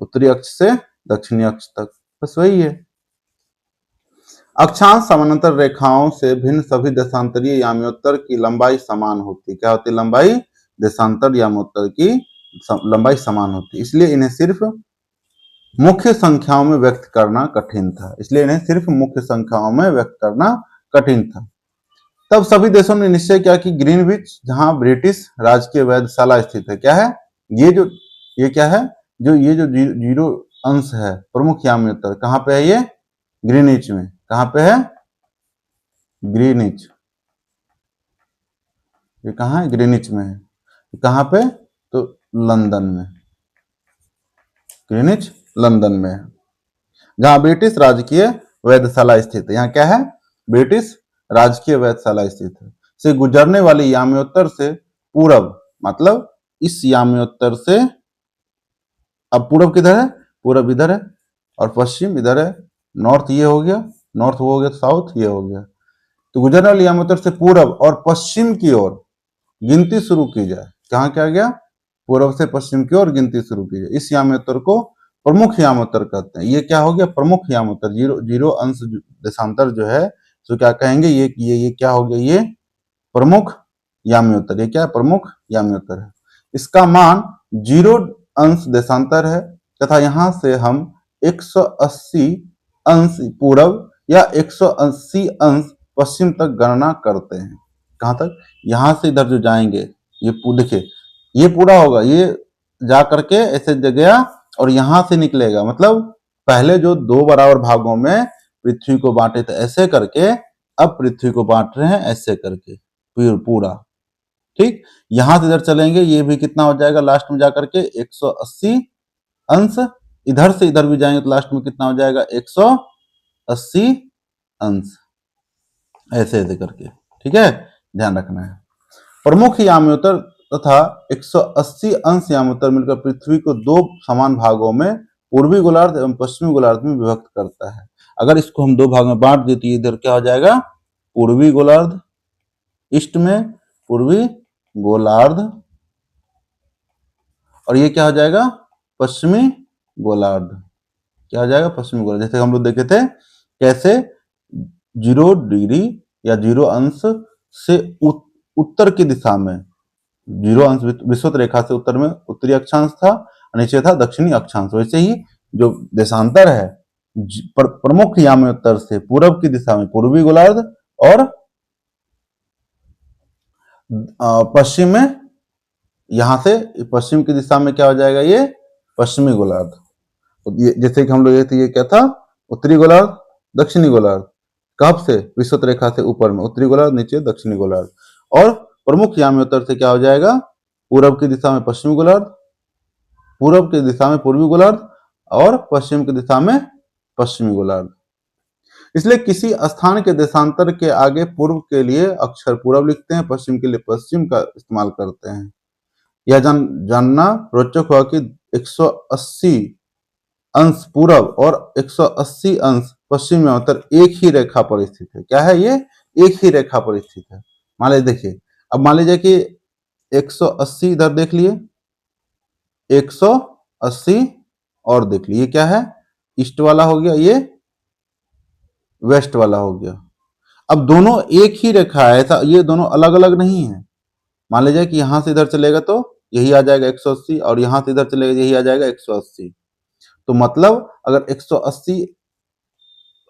उत्तरी अक्ष से दक्षिणी अक्ष तक। बस वही है। अक्षांश समानांतर रेखाओं से भिन्न सभी देशांतरीय याम्योत्तर की लंबाई समान होती है। क्या होती है? लंबाई देशांतर यामोत्तर की लंबाई समान होती है। इसलिए इन्हें सिर्फ मुख्य संख्याओं में व्यक्त करना कठिन था। इसलिए इन्हें सिर्फ मुख्य संख्याओं में व्यक्त करना कठिन था। तब सभी देशों ने निश्चय किया कि ग्रीनविच, जहां ब्रिटिश राजकीय वेधशाला स्थित है, क्या है? ये क्या है? ये जो 0 अंश है प्रमुख याम्योत्तर, कहाँ पे है? ये ग्रीनिच में। कहाँ पे है? ग्रीनिच। ये कहाँ है? ग्रीनिच में है। कहाँ पे? तो लंदन में। ग्रीनिच लंदन में है, जहां ब्रिटिश राजकीय वेधशाला स्थित है। यहाँ क्या है? ब्रिटिश राजकीय वेधशाला स्थित है। से गुजरने वाली याम्योत्तर से पूरब, मतलब इस याम्योत्तर से, अब पूरब किधर है? पूरब इधर है, और पश्चिम इधर है। नॉर्थ ये हो गया, नॉर्थ वो हो गया, साउथ ये हो गया। तो गुजरने वाली याम्योत्तर से पूरब और पश्चिम की ओर गिनती शुरू की जाए। कहाँ क्या गया? पूर्व से पश्चिम की ओर गिनती शुरू की जाए। इस याम्योत्तर को प्रमुख यामोत्तर कहते हैं। ये क्या हो गया? प्रमुख यामोत्तर। 0 अंश देशांतर जो है, तो क्या कहेंगे? ये क्या हो गया? ये प्रमुख याम्योत्तर। ये क्या है? प्रमुख याम्योत्तर है। इसका मान 0 अंश देशांतर है, तथा यहां से हम 180 अंश पूरब या 180 अंश पश्चिम तक गणना करते हैं। कहां तक? यहां से इधर जो जाएंगे, ये देखिए, ये पूरा होगा, ये जा करके ऐसे गया और यहां से निकलेगा। मतलब पहले जो 2 बराबर भागों में पृथ्वी को बांटे थे ऐसे करके, अब पृथ्वी को बांट रहे हैं ऐसे करके पूरा। ठीक, यहां से इधर चलेंगे, ये भी कितना हो जाएगा लास्ट में जाकर के? 180 अंश। इधर से इधर भी जाएंगे तो लास्ट में कितना हो जाएगा? 180 अंश। ऐसे ऐसे करके, ठीक है, ध्यान रखना है। प्रमुख याम्योत्तर तथा 180 अंश याम्योत्तर मिलकर पृथ्वी को 2 समान भागों में, पूर्वी गोलार्ध एवं पश्चिमी गोलार्ध में विभक्त करता है। अगर इसको हम 2 भाग में बांट देते, इधर क्या हो जाएगा? पूर्वी गोलार्ध, ईस्ट में पूर्वी गोलार्ध, और ये क्या हो जाएगा? पश्चिमी गोलार्ध। क्या हो जाएगा? पश्चिमी गोलार्ध। जैसे हम लोग देखे थे कैसे 0 डिग्री या 0 अंश से उत्तर की दिशा में, 0 अंश विषुवत रेखा से उत्तर में उत्तरी अक्षांश था, नीचे था दक्षिणी अक्षांश। वैसे ही जो देशांतर है प्रमुख याम्योत्तर से पूरब की दिशा में पूर्वी गोलार्ध, और पश्चिम में, यहां से पश्चिम की दिशा में क्या हो जाएगा? ये पश्चिमी गोलार्ध। जैसे कि हम लोग ये क्या था? उत्तरी गोलार्ध, दक्षिणी गोलार्ध। कब से? विषुवत रेखा से ऊपर में उत्तरी गोलार्ध, नीचे दक्षिणी गोलार्ध। और प्रमुख याम्योत्तर से क्या हो जाएगा? पूरब की दिशा में पश्चिमी गोलार्ध, पूर्व की दिशा में पूर्वी गोलार्ध और पश्चिम की दिशा में पश्चिमी गोलार्ध। इसलिए किसी स्थान के देशांतर के आगे पूर्व के लिए अक्षर पूर्व लिखते हैं, पश्चिम के लिए पश्चिम का इस्तेमाल करते हैं। यह जानना रोचक हुआ कि 180 अंश पूरब और 180 अंश पश्चिम में उत्तर एक ही रेखा पर स्थित है। क्या है ये? एक ही रेखा पर स्थित है। मान लीजिए, देखिए, अब मान लीजिए कि 180 इधर देख लिए, 180 और देख लिए, क्या है? ईस्ट वाला हो गया, ये वेस्ट वाला हो गया। अब दोनों एक ही रेखा है, ऐसा ये दोनों अलग अलग नहीं है। मान लीजिए कि यहां से इधर चलेगा तो यही आ जाएगा 180, और यहां से इधर चलेगा यही आ जाएगा 180। तो मतलब अगर 180,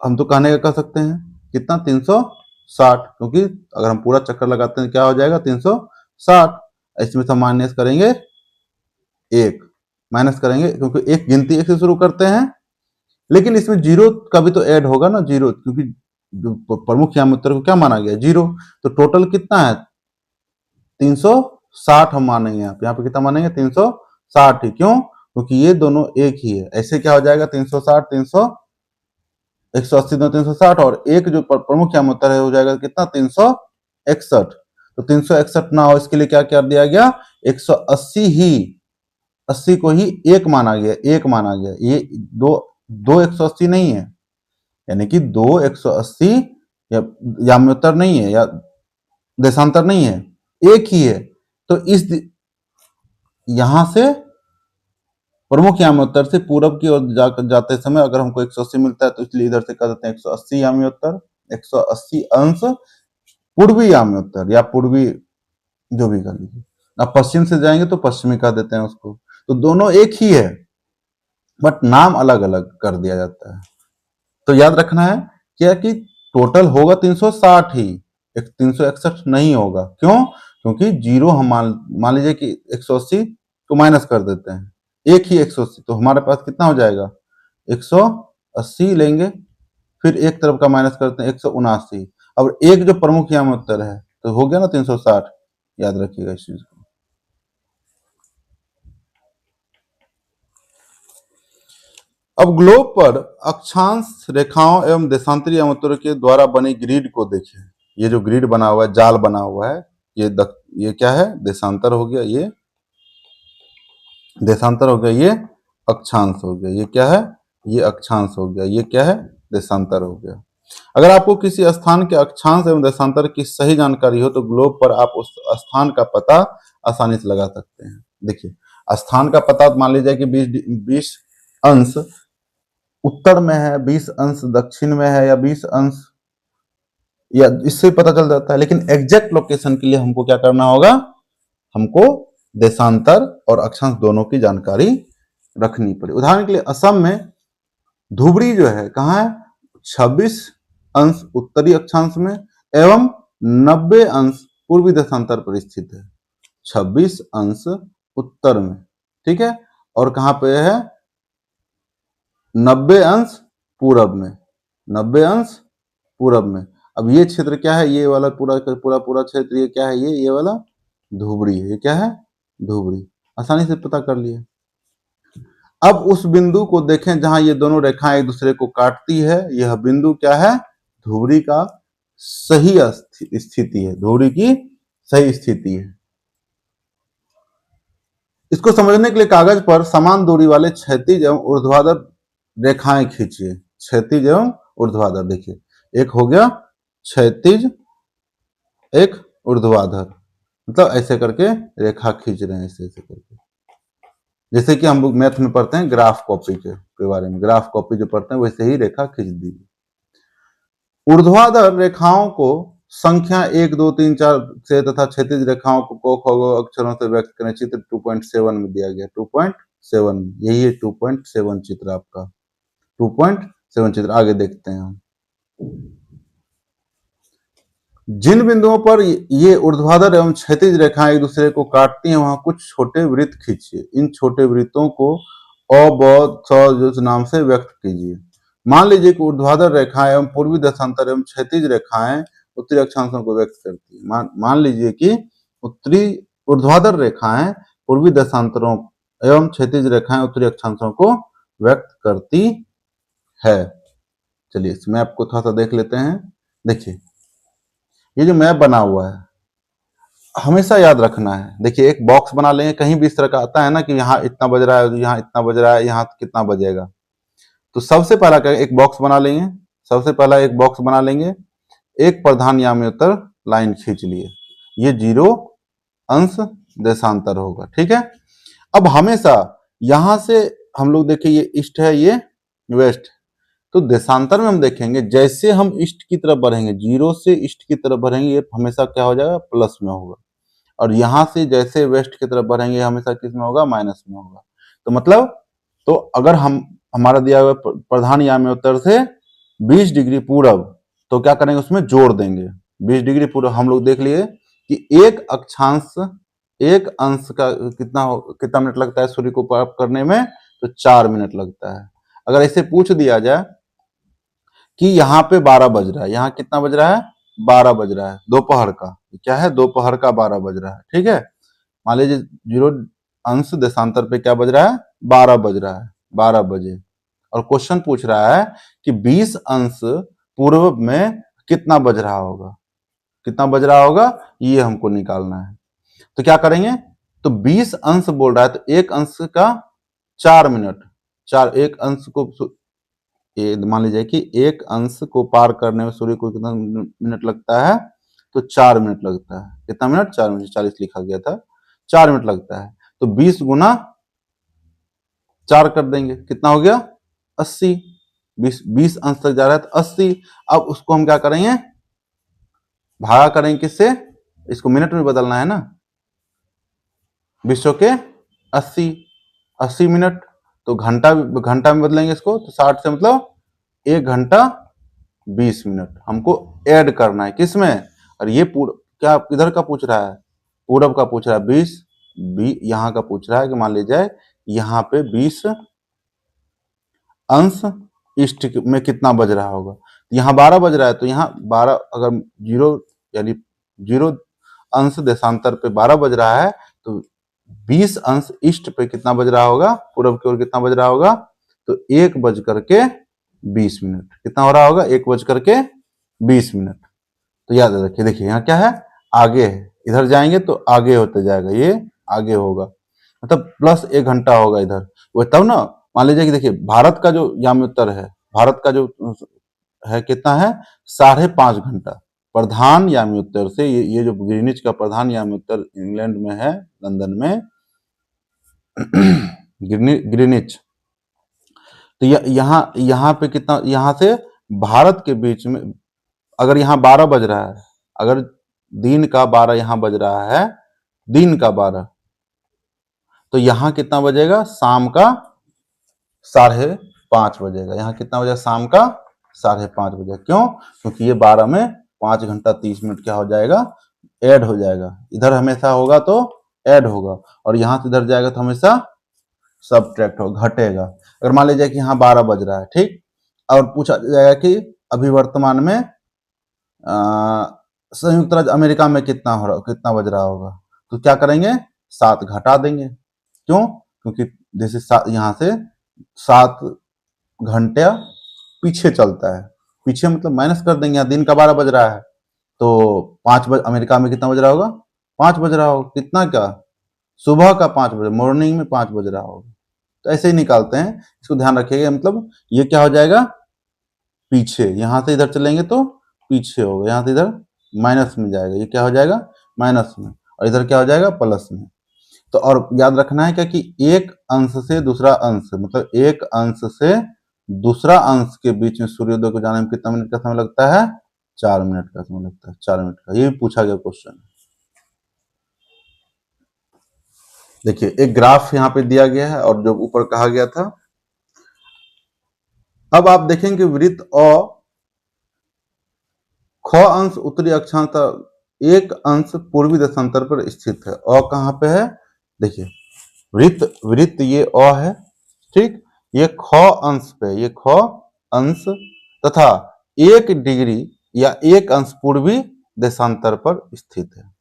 हम तो कहने का कह सकते हैं कितना, 360, क्योंकि अगर हम पूरा चक्कर लगाते हैं क्या हो जाएगा, 360। इसमें से माइनस करेंगे एक, माइनस करेंगे क्योंकि एक गिनती एक से शुरू करते हैं, लेकिन इसमें जीरो का भी तो ऐड होगा ना, जीरो, क्योंकि प्रमुख याम उत्तर को क्या माना गया, जीरो। तो टोटल कितना है, 360 हम मानेंगे। यहाँ पे कितना मानेंगे, 360 ही। क्यों? क्योंकि ये दोनों एक ही है। ऐसे क्या हो जाएगा, 360, 180 360, और एक जो प्रमुख याम उत्तर है हो जाएगा कितना, 361। तो 361 ना हो, इसके लिए क्या कर दिया गया, 180 ही, 80 को ही एक माना गया, एक माना गया। ये दो 180 नहीं है, यानी कि दो 180 या याम्योत्तर नहीं है, या देशांतर नहीं है, एक ही है। तो इस यहां से प्रमुख याम्योत्तर से पूरब की ओर जाते समय अगर हमको 180 मिलता है, तो इसलिए इधर से कह देते हैं 180 याम्योत्तर, 180 अंश पूर्वी याम्योत्तर, या पूर्वी जो भी कर लीजिए। अब पश्चिम से जाएंगे तो पश्चिमी कह देते हैं उसको। तो दोनों एक ही है, बट नाम अलग अलग कर दिया जाता है। तो याद रखना है क्या कि टोटल होगा 360 ही, 361 नहीं होगा। क्यों? क्योंकि जीरो हम मान लीजिए कि 180 को माइनस कर देते हैं, एक ही 180, तो हमारे पास कितना हो जाएगा, 180 लेंगे, फिर एक तरफ का माइनस करते हैं 179, अब एक जो प्रमुख याम उत्तर है तो हो गया ना 360। याद रखिएगा इस चीज को। अब ग्लोब पर अक्षांश रेखाओं एवं देशांतरी यामोत्तरों के द्वारा बनी ग्रिड को देखिए। ये जो ग्रिड बना हुआ है, जाल बना हुआ है, ये क्या है, देशांतर हो गया, ये देशांतर हो गया, ये अक्षांश हो गया। ये क्या है, ये अक्षांश हो गया। ये क्या है, देशांतर हो गया। अगर आपको किसी स्थान के अक्षांश एवं देशांतर की सही जानकारी हो तो ग्लोब पर आप उस स्थान का पता आसानी से लगा सकते हैं। देखिए, स्थान का पता मान लीजिए कि 20 अंश उत्तर में है, 20 अंश दक्षिण में है, या 20 अंश, या इससे पता चल जाता है। लेकिन एग्जैक्ट लोकेशन के लिए हमको क्या करना होगा, हमको देशांतर और अक्षांश दोनों की जानकारी रखनी पड़े। उदाहरण के लिए असम में धुबरी जो है कहाँ है, 26 अंश उत्तरी अक्षांश में एवं 90 अंश पूर्वी देशांतर पर स्थित है। 26 अंश उत्तर में, ठीक है, और कहाँ पे है, 90 अंश पूरब में, 90 अंश पूरब में। अब ये क्षेत्र क्या है, ये वाला पूरा पूरा पूरा क्षेत्र, ये क्या है, ये वाला धुबरी है। ये क्या है, धुबरी। आसानी से पता कर लिए। अब उस बिंदु को देखें जहां ये दोनों रेखाएं एक दूसरे को काटती है। यह बिंदु क्या है, धुबरी का सही स्थिति है, धुबरी की सही स्थिति है। इसको समझने के लिए कागज पर समान दूरी वाले क्षैतिज एवं ऊर्ध्वाधर रेखाएं खींचिए। क्षैतिज एवं ऊर्ध्वाधर, देखिए, एक हो गया क्षैतिज, एक ऊर्ध्वाधर, मतलब ऐसे करके रेखा खींच रहे हैं, ऐसे ऐसे करके। जैसे कि हम लोग मैथ में पढ़ते हैं ग्राफ कॉपी के बारे में, ग्राफ कॉपी जो पढ़ते हैं वैसे ही रेखा खींच दीजिए। ऊर्ध्वाधर रेखाओं को संख्या 1 2 3 4 से तथा क्षैतिज रेखाओं को अक्षरों से व्यक्त करें। चित्र 2.7 में दिया गया, 2.7, यही है 2.7 चित्र आपका, 2.7 चित्र। आगे देखते हैं हम। जिन बिंदुओं पर ये ऊर्ध्वाधर एवं क्षैतिज रेखाएं एक दूसरे को काटती हैं वहां कुछ छोटे वृत्त खींचिए। इन छोटे वृत्तों को अ ब स नाम से व्यक्त कीजिए। मान लीजिए कि ऊर्ध्वाधर रेखाएं एवं पूर्वी देशांतर एवं क्षैतिज रेखाएं उत्तरी अक्षांशों को व्यक्त करती है। मान लीजिए कि उत्तरी ऊर्ध्वाधर रेखाएं पूर्वी देशांतरों एवं क्षैतिज रेखाएं उत्तरी अक्षांशों को व्यक्त करती है। चलिए इस मैप को थोड़ा सा देख लेते हैं। देखिए ये जो मैप बना हुआ है हमेशा याद रखना है। देखिए एक बॉक्स बना लेंगे, कहीं भी इस तरह का आता है ना कि यहाँ इतना बज रहा है, यहाँ इतना बज रहा है, यहाँ कितना बजेगा। तो सबसे पहला क्या, एक बॉक्स बना लेंगे। सबसे पहला एक बॉक्स बना लेंगे, एक प्रधान याम्योत्तर लाइन खींच लिए, ये 0 अंश देशांतर होगा। ठीक है, अब हमेशा यहां से हम लोग देखें ये ईस्ट है, ये वेस्ट, तो देशांतर में हम देखेंगे जैसे हम ईस्ट की तरफ बढ़ेंगे, 0 से ईस्ट की तरफ बढ़ेंगे, ये हमेशा क्या हो जाएगा, प्लस में होगा। और यहां से जैसे वेस्ट की तरफ बढ़ेंगे हमेशा किस में होगा, माइनस में होगा। तो मतलब, तो अगर हम हमारा दिया हुआ प्रधान याम्योत्तर से 20 डिग्री पूरब, तो क्या करेंगे, उसमें जोड़ देंगे 20 डिग्री पूरब। हम लोग देख लिए कि एक अक्षांश, एक अंश का कितना मिनट लगता है सूर्य को प्राप्त करने में, तो 4 मिनट लगता है। अगर ऐसे पूछ दिया जाए कि यहाँ पे 12 बज रहा है, यहाँ कितना बज रहा है, 12 बज रहा है दोपहर का, क्या है, दोपहर का 12 बज रहा है। ठीक है, मान लीजिए 0 अंश देशांतर पे क्या बज रहा है, 12 बज रहा है, 12 बजे। और क्वेश्चन पूछ रहा है कि 20 अंश पूर्व में कितना बज रहा होगा, कितना बज रहा होगा, ये हमको निकालना है। तो क्या करेंगे, तो 20 अंश बोल रहा है, तो एक अंश का 4 मिनट, एक अंश को मान लीजिए कि एक अंश को पार करने में सूर्य को कितना मिनट लगता है, तो 4 मिनट लगता है। कितना मिनट, 4 मिनट, 40 लिखा गया था, 4 मिनट लगता है। तो 20 गुना 4 कर देंगे, कितना हो गया, 80। 20 अंश तक जा रहा है तो 80। अब उसको हम क्या करेंगे, भागा करेंगे किससे, इसको मिनट में बदलना है ना, 20 के 80, 80 मिनट। तो घंटा में बदलेंगे इसको, तो 60 से मतलब 1 घंटा 20 मिनट हमको ऐड करना है किसमें। और ये क्या किधर का पूछ रहा है, पूरब का पूछ रहा है, 20 यहाँ का पूछ रहा है कि मान लीजिए यहाँ पे 20 अंश ईस्ट में कितना बज रहा होगा। यहाँ 12 बज रहा है, तो यहाँ 12 अगर 0 यानी 0 अंश देशांतर पे 12 बज रहा है, तो 20 अंश ईस्ट पे कितना बज रहा होगा, पूरब की ओर कितना बज रहा होगा, तो 1 बज करके 20 मिनट। कितना हो रहा होगा, 1 बज करके 20 मिनट। तो याद रखिए, देखिए यहाँ क्या है, आगे है, इधर जाएंगे तो आगे होते जाएगा, ये आगे होगा, मतलब प्लस 1 घंटा होगा इधर। वो तब ना, मान लीजिए कि देखिए भारत का जो याम्योत्तर है, भारत का जो है कितना है, 5.5 घंटा प्रधान याम्योत्तर से। ये जो ग्रीनिच का प्रधान याम्योत्तर इंग्लैंड में है, लंदन में ग्रीनिच। तो यहाँ पे कितना, यहाँ से भारत के बीच में, अगर यहाँ 12 बज रहा है, अगर दिन का 12 यहाँ बज रहा है, दिन का 12, तो यहाँ कितना बजेगा, शाम का 5:30 बजेगा। यहाँ कितना बजेगा, शाम का 5:30 बजेगा। क्यों, क्योंकि ये 12 में 5 घंटा 30 मिनट क्या हो जाएगा, ऐड हो जाएगा। इधर हमेशा होगा तो ऐड होगा, और यहाँ से इधर जाएगा तो हमेशा सब्ट्रैक्ट होगा, घटेगा। अगर मान लीजिए कि यहाँ 12 बज रहा है, ठीक, और पूछा जाएगा कि अभी वर्तमान में संयुक्त राज्य अमेरिका में कितना बज रहा होगा, तो क्या करेंगे, 7 घटा देंगे। क्यों, क्योंकि जैसे यहाँ से 7 घंटे पीछे चलता है, पीछे मतलब माइनस कर देंगे। यहाँ दिन का 12 बज रहा है, तो 5 बज, अमेरिका में कितना बज रहा होगा, 5 बज रहा होगा। कितना, क्या, सुबह का 5 बजे, मॉर्निंग में 5 बज रहा होगा। तो ऐसे ही निकालते हैं, इसको ध्यान रखिएगा। मतलब ये क्या हो जाएगा, पीछे, यहां से इधर चलेंगे तो पीछे होगा, यहां से इधर माइनस में जाएगा, ये क्या हो जाएगा, माइनस में, और इधर क्या हो जाएगा, प्लस में। तो और याद रखना है क्या कि एक अंश से दूसरा अंश, मतलब एक अंश से दूसरा अंश के बीच में सूर्योदय को जाने में कितना मिनट का समय लगता है, 4 मिनट का समय लगता है, 4 मिनट का। ये भी पूछा गया क्वेश्चन। देखिए एक ग्राफ यहाँ पे दिया गया है और जो ऊपर कहा गया था। अब आप देखेंगे वृत्त ख अंश उत्तरी अक्षांश, एक अंश पूर्वी देशांतर पर स्थित है। कहाँ पे है, देखिए वृत्त ये है, ठीक, ये ख अंश पे, ये ख अंश तथा 1 डिग्री या 1 अंश पूर्वी देशांतर पर स्थित है।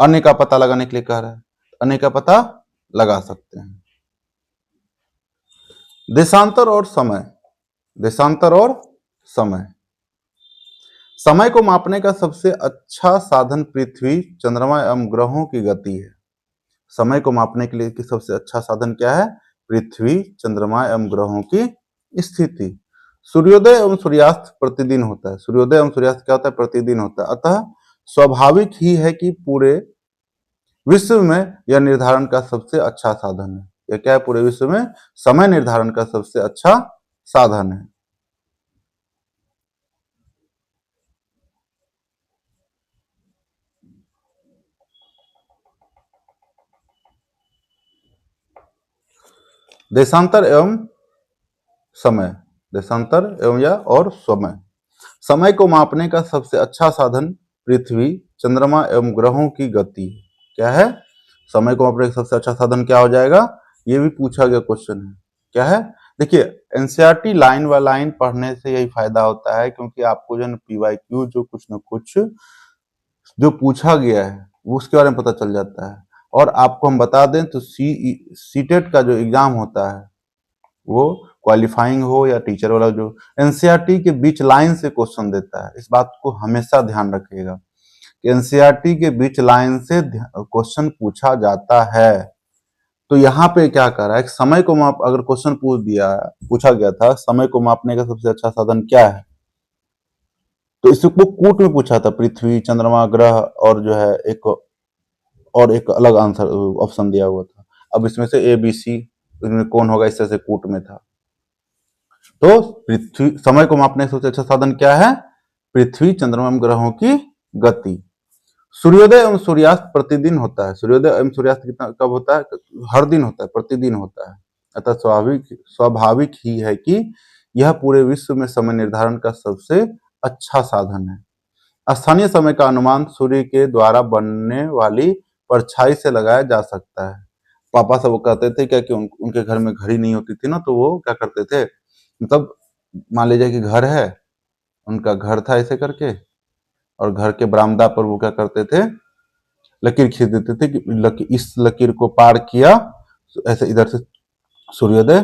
अन्य का पता लगाने के लिए कह रहा है, अन्य का पता लगा सकते हैं। देशांतर और समय। देशांतर और समय। समय को मापने का सबसे अच्छा साधन पृथ्वी, चंद्रमा एवं ग्रहों की गति है। समय को मापने के लिए कि सबसे अच्छा साधन क्या है? पृथ्वी, चंद्रमा एवं ग्रहों की स्थिति। सूर्योदय एवं सूर्यास्त प्रतिदिन होता है। सूर्योदय एवं सूर्यास्त क्या होता है? प्रतिदिन होता है। अतः स्वाभाविक ही है कि पूरे विश्व में यह निर्धारण का सबसे अच्छा साधन है। यह क्या है? पूरे विश्व में समय निर्धारण का सबसे अच्छा साधन है। देशांतर एवं समय। देशांतर एवं या और समय। समय को मापने का सबसे अच्छा साधन पृथ्वी, चंद्रमा एवं ग्रहों की गति है। क्या है? समय को मापने का सबसे अच्छा साधन क्या हो जाएगा? ये भी पूछा गया क्वेश्चन है। क्या है? देखिए, एनसीईआरटी लाइन बाय लाइन पढ़ने से यही फायदा होता है, क्योंकि आपको जो पीवाईक्यू जो कुछ न कुछ जो पूछा गया है वो उसके बारे में पता चल जाता है। और आपको हम बता दें तो सीटेट का जो एग्जाम होता है वो क्वालिफाइंग हो या टीचर वाला, जो एनसीईआरटी के बीच लाइन से क्वेश्चन देता है। इस बात को हमेशा ध्यान रखिएगा कि एनसीईआरटी के बीच लाइन से क्वेश्चन पूछा जाता है। तो यहाँ पे क्या कर रहा है? समय को माप, अगर क्वेश्चन पूछा गया था समय को मापने का सबसे अच्छा साधन क्या है, तो इसको कूट में पूछा था, पृथ्वी, चंद्रमा, ग्रह और जो है एक अलग आंसर ऑप्शन दिया हुआ था। अब इसमें से ए बी सी, इनमें कौन होगा, इस तरह से कूट में था। तो पृथ्वी, समय को मापने का सबसे अच्छा साधन क्या है? पृथ्वी, चंद्रमा एवं ग्रहों की गति। सूर्योदय एवं सूर्यास्त प्रतिदिन होता है। सूर्योदय एवं सूर्यास्त कितना कब होता है? हर दिन होता है, प्रतिदिन होता है। अतः स्वाभाविक ही है कि यह पूरे विश्व में समय निर्धारण का सबसे अच्छा साधन है। स्थानीय समय का अनुमान सूर्य के द्वारा बनने वाली परछाई से लगाया जा सकता है। पापा सब कहते थे क्या कि उनके घर में घड़ी नहीं होती थी ना, तो वो क्या करते थे, मतलब मान लीजिए कि घर है, उनका घर था ऐसे करके, और घर के बरामदा पर वो क्या करते थे, लकीर खींच देते थे कि इस लकीर को पार किया, ऐसे इधर से सूर्योदय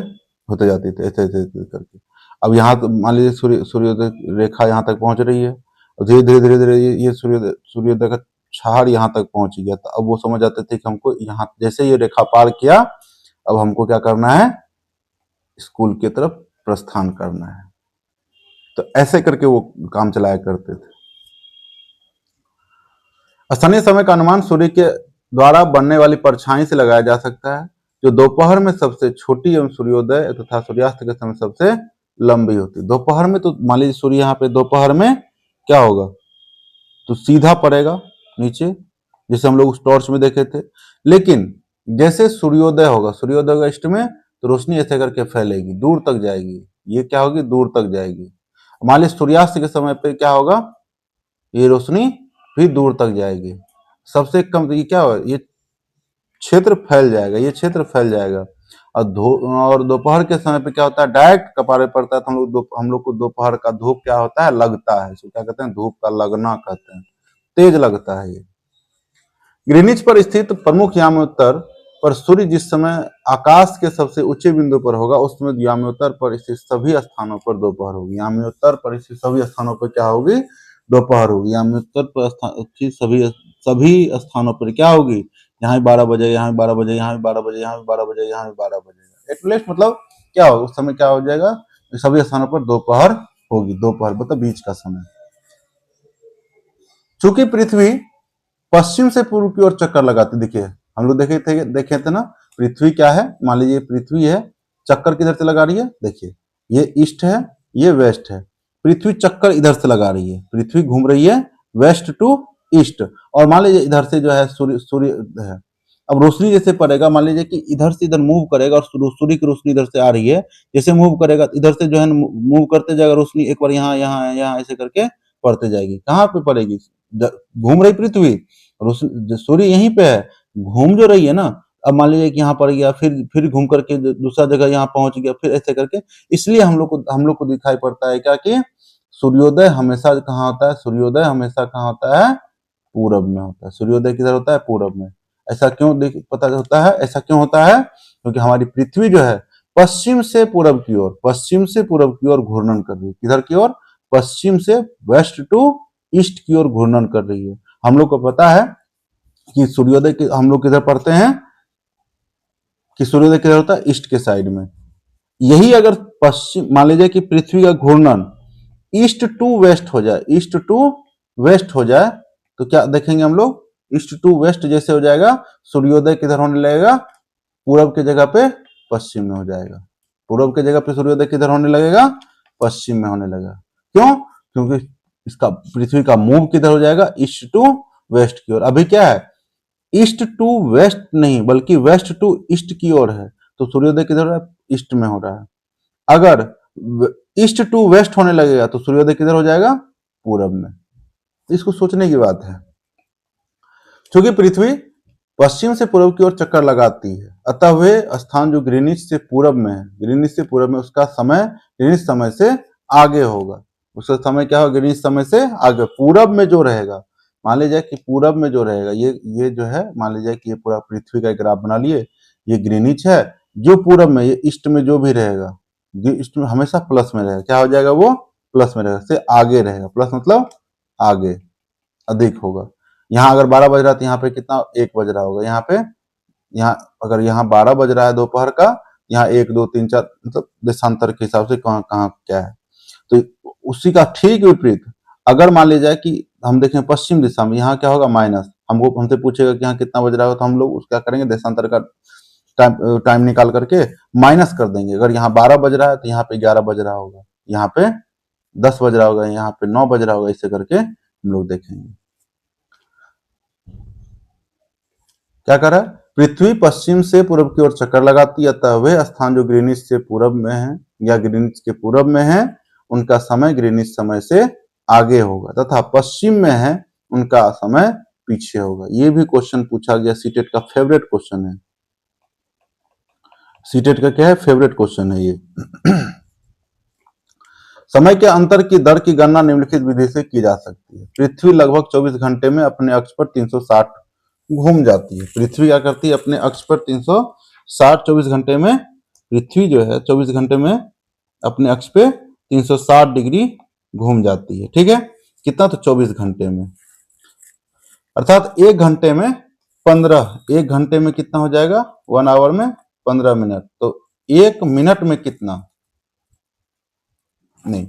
होते जाती थी, ऐसे ऐसे करके। अब यहाँ तो मान लीजिए सूर्योदय रेखा यहाँ तक पहुंच रही है, और धीरे धीरे धीरे धीरे ये सूर्योदय का छाड़ यहाँ तक पहुंच गया था। अब वो समझ जाते थे कि हमको यहाँ जैसे ये रेखा पार किया, अब हमको क्या करना है? स्कूल की तरफ प्रस्थान करना है। तो ऐसे करके वो काम चलाया करते थे। स्थानीय समय का अनुमान सूर्य के द्वारा बनने वाली परछाई से लगाया जा सकता है, जो दोपहर में सबसे छोटी एवं सूर्योदय तथा सूर्यास्त के समय सबसे लंबी होती है। दोपहर में तो मान लीजिए सूर्य यहाँ पे दोपहर में क्या होगा, तो सीधा पड़ेगा नीचे, जैसे हम लोग उस टॉर्च में देखे थे। लेकिन जैसे सूर्योदय होगा, सूर्योदय का ईस्ट में, तो रोशनी ऐसे करके फैलेगी, दूर तक जाएगी। ये क्या होगी? दूर तक जाएगी। मान लीजिए सूर्यास्त के समय पे क्या होगा, ये रोशनी भी दूर तक जाएगी। सबसे कम तो ये क्या हो, ये क्षेत्र फैल जाएगा, ये क्षेत्र फैल जाएगा। और दोपहर के समय पे क्या होता है? डायरेक्ट कपारे पड़ता है, तो हम लोग को दोपहर का धूप क्या होता है? लगता है। इसको क्या कहते हैं? धूप का लगना कहते हैं। तेज लगता है ये। ग्रीनिच पर स्थित प्रमुख याम्योत्तर पर सूर्य जिस समय आकाश के सबसे ऊंचे बिंदु पर होगा, उस समय याम्योत्तर पर स्थित सभी स्थानों पर दोपहर होगी। याम्योत्तर पर स्थित सभी स्थानों पर क्या होगी? दोपहर होगी। याम्योत्तर पर स्थित सभी स्थानों पर क्या होगी? यहाँ भी 12 बजे, यहाँ भी 12 बजे, यहाँ भी 12 बजे, यहाँ भी 12 बजे, यहाँ भी 12 बजे। एटलीस्ट मतलब क्या होगा उस समय? क्या हो जाएगा? सभी स्थानों पर दोपहर होगी। दोपहर मतलब बीच का समय। चूंकि पृथ्वी पश्चिम से पूर्व की ओर चक्कर लगाती, देखिए हम लोग देखे थे ना, पृथ्वी क्या है, मान लीजिए पृथ्वी है, चक्कर किधर से लगा रही है? देखिए ये ईस्ट है, ये वेस्ट है। पृथ्वी चक्कर इधर से लगा रही है, पृथ्वी घूम रही है वेस्ट टू ईस्ट। और मान लीजिए इधर से जो है सूर्य सूर्य है, अब रोशनी जैसे पड़ेगा, मान लीजिए कि इधर से इधर मूव करेगा और सूर्य की रोशनी इधर से आ रही है, जैसे मूव करेगा इधर से जो है मूव करते जाएगा रोशनी, एक बार यहाँ यहाँ यहाँ ऐसे करके पड़ते जाएगी। कहाँ पे पड़ेगी? घूम रही पृथ्वी, सूर्य यहीं पे है, घूम जो रही है ना। अब मान लीजिए कि यहाँ पड़ गया, फिर घूम करके दूसरा जगह यहाँ पहुंच गया, फिर ऐसे करके। इसलिए हम लोग को दिखाई पड़ता है क्या कि सूर्योदय हमेशा कहाँ होता है? सूर्योदय हमेशा कहाँ होता है? पूरब में होता है। सूर्योदय किधर होता है? पूरब में। ऐसा क्यों पता होता है? ऐसा क्यों होता है? क्योंकि हमारी पृथ्वी जो है पश्चिम से पूरब की ओर, पश्चिम से पूरब की ओर घूर्णन कर रही है। किधर की ओर? पश्चिम से वेस्ट टू ईस्ट की ओर घूर्णन कर रही है। हम लोग को पता है कि सूर्योदय हम लोग किधर पढ़ते हैं कि सूर्योदय किधर होता है? ईस्ट के साइड में। यही अगर पश्चिम, मान लीजिए कि पृथ्वी का घूर्णन ईस्ट टू वेस्ट हो जाए, ईस्ट टू वेस्ट हो जाए, तो क्या देखेंगे हम लोग? ईस्ट टू वेस्ट जैसे हो जाएगा, सूर्योदय किधर होने लगेगा? पूरब के जगह पे पश्चिम में हो जाएगा। पूरब के जगह पे सूर्योदय किधर होने लगेगा? पश्चिम में होने लगेगा। क्यों? क्योंकि इसका पृथ्वी का मूव किधर हो जाएगा? ईस्ट टू वेस्ट की ओर। अभी क्या है? ईस्ट टू वेस्ट नहीं, बल्कि वेस्ट टू ईस्ट की ओर है, तो सूर्योदय किधर हो रहा है? ईस्ट में हो रहा है। अगर ईस्ट टू वेस्ट होने लगेगा तो सूर्योदय किधर हो जाएगा? पूरब में। तो इसको सोचने की बात है। क्योंकि पृथ्वी पश्चिम से पूर्व की ओर चक्कर लगाती है, अतः वह स्थान जो ग्रीनिच से पूरब में है, ग्रीनिच से पूरब में, उसका समय ग्रीनिच समय से आगे होगा। उसका समय क्या होगा? ग्रीनिच समय से आगे। पूरब में जो रहेगा, मान लीजिए कि पूरब में जो रहेगा, ये जो है, मान लीजिए कि ये पूरा पृथ्वी का एक ग्राफ बना लिए, ये ग्रीनिच है, जो पूरब में, ये ईस्ट में जो भी रहेगा, ईस्ट में हमेशा प्लस में रहेगा। क्या हो जाएगा? वो प्लस में रहेगा, से आगे रहेगा। प्लस मतलब आगे, अधिक होगा। यहाँ अगर 12 बज रहा है तो यहाँ पे कितना? 1 बज रहा होगा। यहाँ पे, यहाँ अगर यहाँ 12 बज रहा है दोपहर का, यहाँ 1 2 3 4, मतलब देशांतर के हिसाब से कहाँ कहाँ क्या है। तो उसी का ठीक विपरीत, अगर मान लीजिए जाए कि हम देखें पश्चिम दिशा में, यहाँ क्या होगा? माइनस। हमको हमसे पूछेगा कि यहाँ कितना बज रहा होगा, तो हम लोग उसका करेंगे, देशांतर का टाइम निकाल करके माइनस कर देंगे। अगर यहाँ 12 बज रहा है तो यहाँ पे 11 बज रहा होगा, यहाँ पे 10 बज रहा होगा, यहाँ पे 9 बज रहा होगा, ऐसे करके हम लोग देखेंगे। क्या कर रहा है? पृथ्वी पश्चिम से पूर्व की ओर चक्कर लगाती है, अतः वे स्थान जो ग्रीनिच से पूरब में है या ग्रीनिच के पूरब में है, उनका समय ग्रीनिच समय से आगे होगा, तथा पश्चिम में है, उनका समय पीछे होगा। ये भी क्वेश्चन पूछा गया, सीटेट का फेवरेट क्वेश्चन है। सीटेट का क्या है? फेवरेट क्वेश्चन है ये। समय के अंतर की दर की गणना निम्नलिखित विधि से की जा सकती है। पृथ्वी लगभग 24 घंटे में अपने अक्ष पर 360 घूम जाती है। पृथ्वी क्या करती है? अपने अक्ष पर 360, 24 घंटे में पृथ्वी जो है 24 घंटे में अपने अक्ष पे 360 डिग्री घूम जाती है। ठीक है, कितना? तो 24 घंटे में, अर्थात 1 घंटे में 15, 1 घंटे में कितना हो जाएगा? 1 आवर में 15 मिनट। तो 1 मिनट में कितना? नहीं,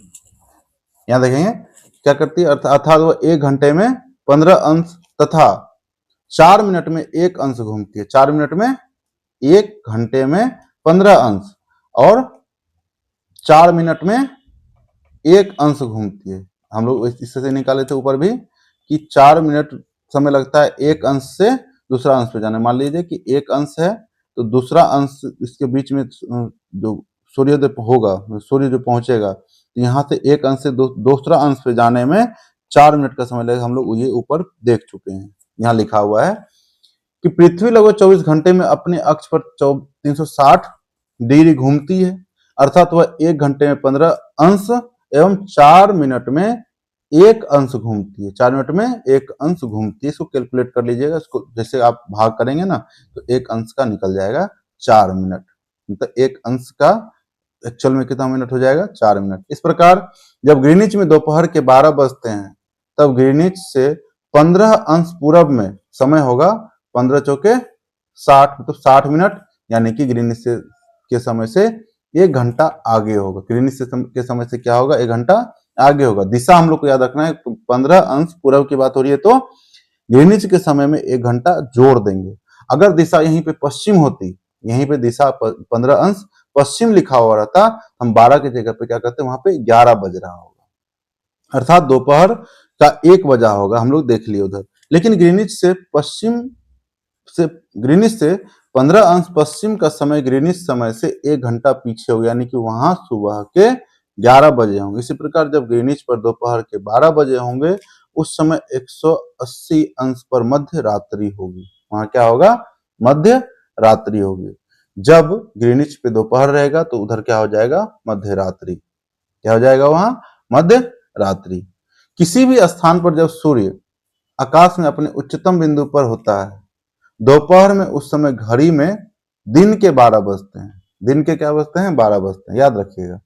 यहां देखेंगे क्या करती है, अर्थात वो 1 घंटे में 15 अंश तथा 4 मिनट में 1 अंश घूमती है। 4 मिनट में 1 घंटे में 15 अंश और 4 मिनट में 1 अंश घूमती है। हम लोग इससे से निकाले थे ऊपर भी कि 4 मिनट समय लगता है 1 अंश से दूसरा अंश पे जाने। मान लीजिए कि 1 अंश है तो दूसरा अंश इसके बीच में जो सूर्योदय होगा, सूर्य जो पहुंचेगा, तो यहाँ से 1 अंश से दूसरा अंश पे जाने में 4 मिनट का समय लगेगा। हम लोग ये ऊपर देख चुके हैं। यहाँ लिखा हुआ है कि पृथ्वी लगभग 24 घंटे में अपने अक्ष पर 360 डिग्री घूमती है, अर्थात वह 1 घंटे में 15 अंश एवं 4 मिनट में 1 अंश घूमती है। 4 मिनट में 1 अंश घूमती है। इसको कैलकुलेट कर लीजिएगा। इसको जैसे आप भाग करेंगे ना, तो 1 अंश का निकल जाएगा 4 मिनट। मतलब 1 अंश का एक्चुअल में कितना मिनट हो जाएगा? 4 मिनट। इस प्रकार जब ग्रीनिच में दोपहर के 12 बजते हैं, तब ग्रीनिच से 15 अंश पूरब में समय होगा 15 चौके 60, मतलब 60 मिनट, यानी कि ग्रीनिच से के समय से 1 घंटा आगे होगा। ग्रीनिच से के समय से क्या होगा? 1 घंटा आगे होगा। दिशा हम लोग को याद रखना है। 15 अंश पूरब की बात हो रही है तो ग्रीनिच के समय में 1 घंटा जोड़ देंगे। अगर दिशा यहीं पे पश्चिम होती, यहीं पे दिशा 15 अंश पश्चिम लिखा हुआ रहता, हम 12 की जगह पे क्या करते, वहां पे 11 बज रहा होगा, अर्थात दोपहर का 1 बजा होगा। हम लोग देख लिए उधर। लेकिन ग्रीनिच से 15 अंश पश्चिम का समय ग्रीनिच समय से 1 घंटा पीछे होगा, यानी कि वहां सुबह के 11 बजे होंगे। इसी प्रकार जब ग्रीनिच पर दोपहर के 12 बजे होंगे, उस समय 180 अंश पर मध्य रात्रि होगी। वहां क्या होगा? मध्य रात्रि होगी। जब ग्रीनिच पे दोपहर रहेगा तो उधर क्या हो जाएगा? मध्य रात्रि। क्या हो जाएगा वहां? मध्य रात्रि। किसी भी स्थान पर जब सूर्य आकाश में अपने उच्चतम बिंदु पर होता है, दोपहर में, उस समय घड़ी में दिन के 12 बजते हैं। दिन के क्या बजते हैं, 12 बजते हैं, याद रखिएगा।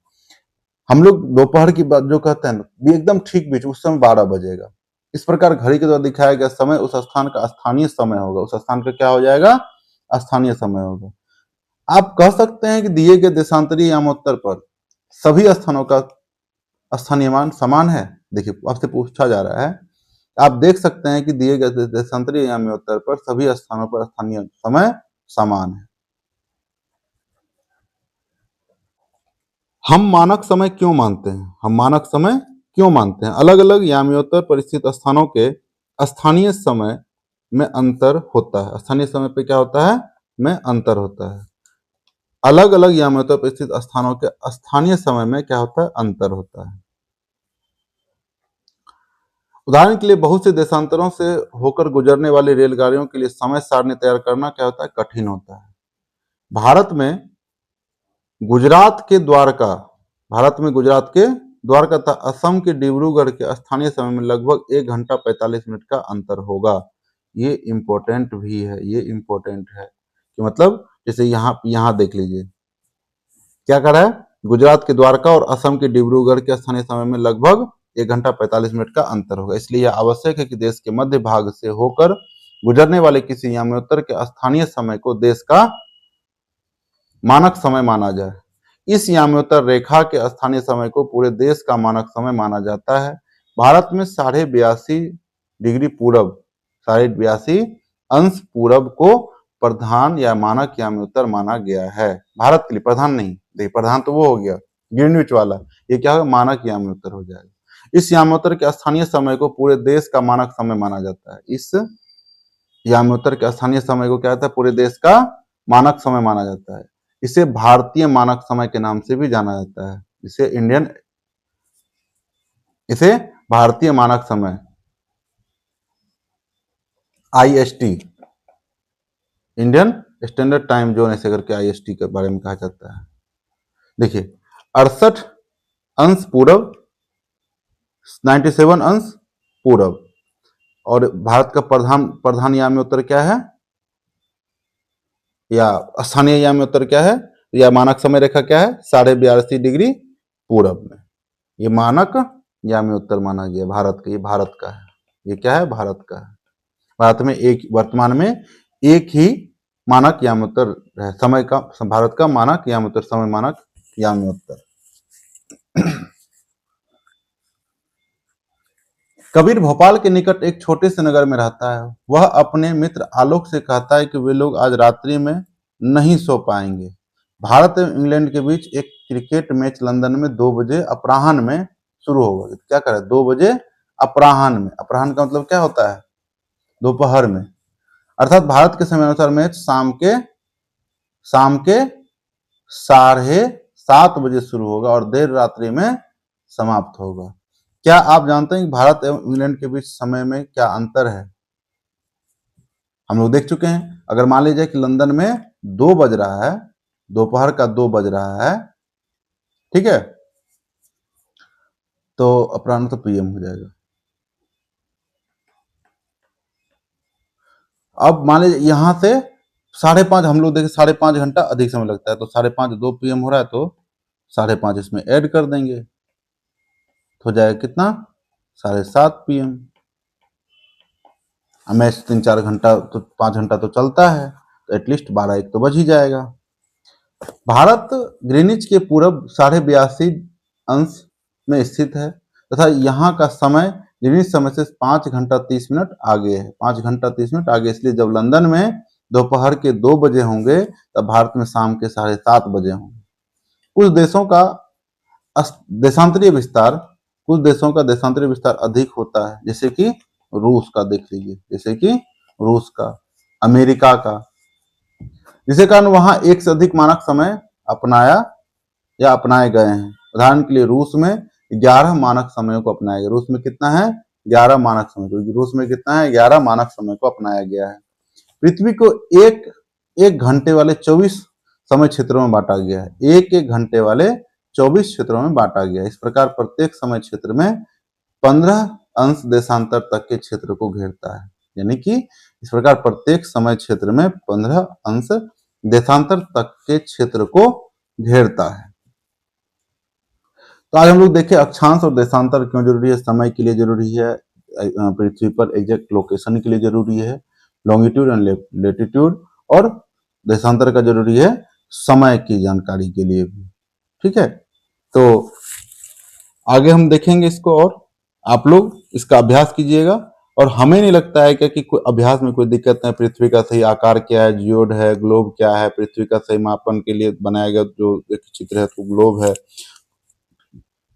हम लोग दोपहर की बात जो कहते हैं ना, एकदम ठीक बीच, उस समय 12 बजेगा। इस प्रकार घड़ी के द्वारा दिखाया गया समय उस स्थान का स्थानीय समय होगा, उस स्थान का क्या हो जाएगा, स्थानीय समय होगा। आप कह सकते हैं कि दिए गए देशांतरी यामोत्तर पर सभी स्थानों का स्थानीय मान समान है। देखिए आपसे पूछा जा रहा है, आप देख सकते हैं कि दिए गए देशांतरी यामोत्तर पर सभी स्थानों पर स्थानीय समय समान है। हम मानक समय क्यों मानते हैं, हम मानक समय क्यों मानते हैं? अलग अलग याम्योत्तर पर स्थित स्थानों के स्थानीय समय में अंतर होता है। स्थानीय समय पे क्या होता है, में अंतर होता है। अलग अलग याम्योत्तर पर स्थित स्थानों के स्थानीय समय में क्या होता है, अंतर होता है। उदाहरण के लिए बहुत से देशांतरों से होकर गुजरने वाली रेलगाड़ियों के लिए समय सारणी तैयार करना क्या होता है, कठिन होता है। भारत में गुजरात के द्वारका, भारत में गुजरात के द्वारका तथा असम के डिब्रूगढ़ के स्थानीय समय में लगभग 1 घंटा 45 मिनट का अंतर होगा। ये इम्पोर्टेंट भी है, ये इम्पोर्टेंट है कि मतलब जैसे यहाँ देख लीजिए क्या कर रहा है, गुजरात के द्वारका और असम के डिब्रूगढ़ के स्थानीय समय में लगभग 1 घंटा 45 मिनट का अंतर होगा। इसलिए यह आवश्यक है कि देश के मध्य भाग से होकर गुजरने वाले किसी याम्योत्तर के स्थानीय समय को देश का मानक समय माना जाए। इस याम्योत्तर रेखा के स्थानीय समय को पूरे देश का मानक समय माना जाता है। भारत में 82.5 डिग्री पूरब, 82.5 अंश पूरब को प्रधान या मानक याम्योत्तर माना गया है। भारत के लिए प्रधान नहीं, देखिए प्रधान तो वो हो गया ग्रीनविच वाला, ये क्या होगा, मानक याम्योत्तर हो जाएगा। इस याम्योत्तर के स्थानीय समय को पूरे देश का मानक समय माना जाता है। इस याम्योत्तर के स्थानीय समय को क्या होता है, पूरे देश का मानक समय माना जाता है। इसे भारतीय मानक समय के नाम से भी जाना जाता है। इसे भारतीय मानक समय IST, Indian standard time zone ऐसे करके IST के बारे में कहा जाता है। देखिए 68 अंश पूरब, 97 अंश पूरब, और भारत का प्रधान याम्योत्तर क्या है, या स्थानीय याम्योत्तर क्या है, या मानक समय रेखा क्या है, 82.5 डिग्री पूरब में। ये मानक याम्योत्तर माना गया भारत का, ये भारत का है, ये क्या है, भारत का है। भारत में वर्तमान में एक ही मानक याम्योत्तर है, समय का, भारत का मानक याम्योत्तर, समय मानक याम्योत्तर। कबीर भोपाल के निकट एक छोटे से नगर में रहता है। वह अपने मित्र आलोक से कहता है कि वे लोग आज रात्रि में नहीं सो पाएंगे। भारत एवं इंग्लैंड के बीच एक क्रिकेट मैच लंदन में 2 बजे अपराह्न में शुरू होगा। क्या करे, 2 बजे अपराह्न में, अपराह्न का मतलब क्या होता है, दोपहर में, अर्थात भारत के समय अनुसार मैच शाम के 7:30 बजे शुरू होगा और देर रात्रि में समाप्त होगा। क्या आप जानते हैं कि भारत एवं इंग्लैंड के बीच समय में क्या अंतर है? हम लोग देख चुके हैं। अगर मान लीजिए कि लंदन में 2 बज रहा है, दोपहर का 2 बज रहा है, ठीक है, तो अपराह्न तो PM हो जाएगा। अब मान लीजिए यहां से 5:30, हम लोग देखें 5:30 घंटा अधिक समय लगता है, तो 5:30 2 PM हो रहा है, तो 5:30 इसमें ऐड कर देंगे, तो हो जाएगा कितना, 7:30 PM। मैच 3-4 घंटा तो 5 घंटा तो चलता है, तो एटलीस्ट 12-1 तो बज ही जाएगा। भारत ग्रीनिच के पूरब 82.5 अंश में स्थित है तथा यहाँ का समय ग्रीनिच समय से 5 घंटा 30 मिनट आगे है, 5 घंटा 30 मिनट आगे। इसलिए जब लंदन में दोपहर के 2 बजे होंगे तब भारत में शाम के 7:30 बजे होंगे। कुछ देशों का देशांतरीय विस्तार, कुछ देशों का देशांतरीय विस्तार अधिक होता है, जैसे कि रूस का देख लीजिए, जैसे कि रूस का, अमेरिका का, जिसके कारण वहां एक से अधिक मानक समय अपनाया या अपनाए गए हैं। उदाहरण के लिए रूस में 11 मानक समयों को अपनाया गया। रूस में कितना है, 11 मानक समय, रूस में कितना है, 11 मानक समय को अपनाया गया है। पृथ्वी को एक घंटे वाले 24 समय क्षेत्रों में बांटा गया है, एक घंटे वाले 24 क्षेत्रों में बांटा गया है। इस प्रकार प्रत्येक समय क्षेत्र में 15 अंश देशांतर तक के क्षेत्र को घेरता है, यानी कि इस प्रकार प्रत्येक समय क्षेत्र में 15 अंश देशांतर तक के क्षेत्र को घेरता है। तो आज हम लोग देखें अक्षांश और देशांतर क्यों जरूरी है। समय के लिए जरूरी है, पृथ्वी पर एग्जैक्ट लोकेशन के लिए जरूरी है, लॉन्गिट्यूड एंड लेटिट्यूड, और देशांतर का जरूरी है समय की जानकारी के लिए भी। ठीक है, तो आगे हम देखेंगे इसको, और आप लोग इसका अभ्यास कीजिएगा। और हमें नहीं लगता है कि कोई अभ्यास में कोई दिक्कत है। पृथ्वी का सही आकार क्या है, जियोड है, ग्लोब क्या है, पृथ्वी का सही मापन के लिए बनाया गया जो एक चित्र है तो ग्लोब है,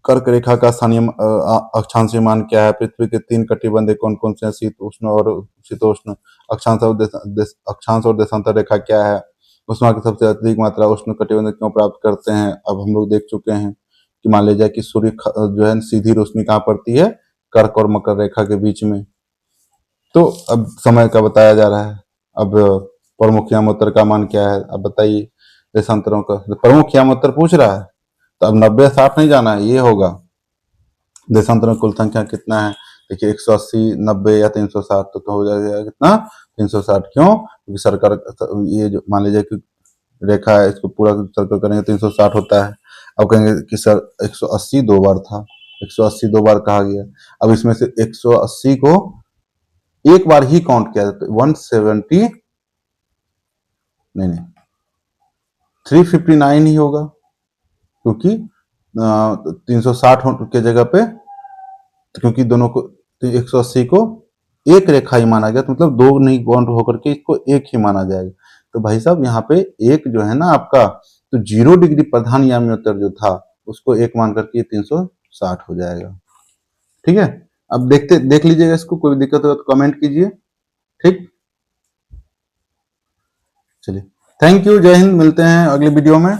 कर्क रेखा का स्थानीय अक्षांशीय मान क्या है, पृथ्वी के 3 कटिबंध कौन कौन से हैं, शीत उष्ण और शीतोष्ण, अक्षांश और देशांतर रेखा क्या है, उष्मा की सबसे अधिक मात्रा उष्ण कटिबंध क्यों प्राप्त करते हैं। अब हम लोग देख चुके हैं कि मान लीजिए कि सूर्य जो है सीधी रोशनी कहाँ पड़ती है, कर्क और मकर रेखा के बीच में। तो अब समय का बताया जा रहा है। अब प्रमुख यामोत्तर का मान क्या है, अब बताइए। देशांतरों का प्रमुख यामोत्तर पूछ रहा है, तो अब 90-60 नहीं जाना है, ये होगा देशांतर में कुल संख्या कितना है। देखिए 180, 90 या 360, तो हो जाएगा कितना, 360। क्यों, क्योंकि सर्कल, ये जो मान लीजिए कि रेखा है, इसको पूरा सर्कल करेंगे 360 होता है। अब कहेंगे कि सर 180 दो बार था, 180 दो बार कहा गया। अब इसमें से 180 को एक बार ही काउंट किया जाता है, 170 नहीं 359 ही होगा, क्योंकि 360 के जगह पे, क्योंकि दोनों को 180 को एक रेखा ही माना गया, तो मतलब दो नहीं काउंट होकर के इसको एक ही माना जाएगा। तो भाई साहब यहाँ पे एक जो है ना आपका, तो 0 डिग्री प्रधान याम्योत्तर जो था उसको एक मान करके 360 हो जाएगा। ठीक है, अब देख लीजिएगा इसको, कोई दिक्कत हो तो कमेंट कीजिए। ठीक, चलिए, थैंक यू, जय हिंद, मिलते हैं अगले वीडियो में।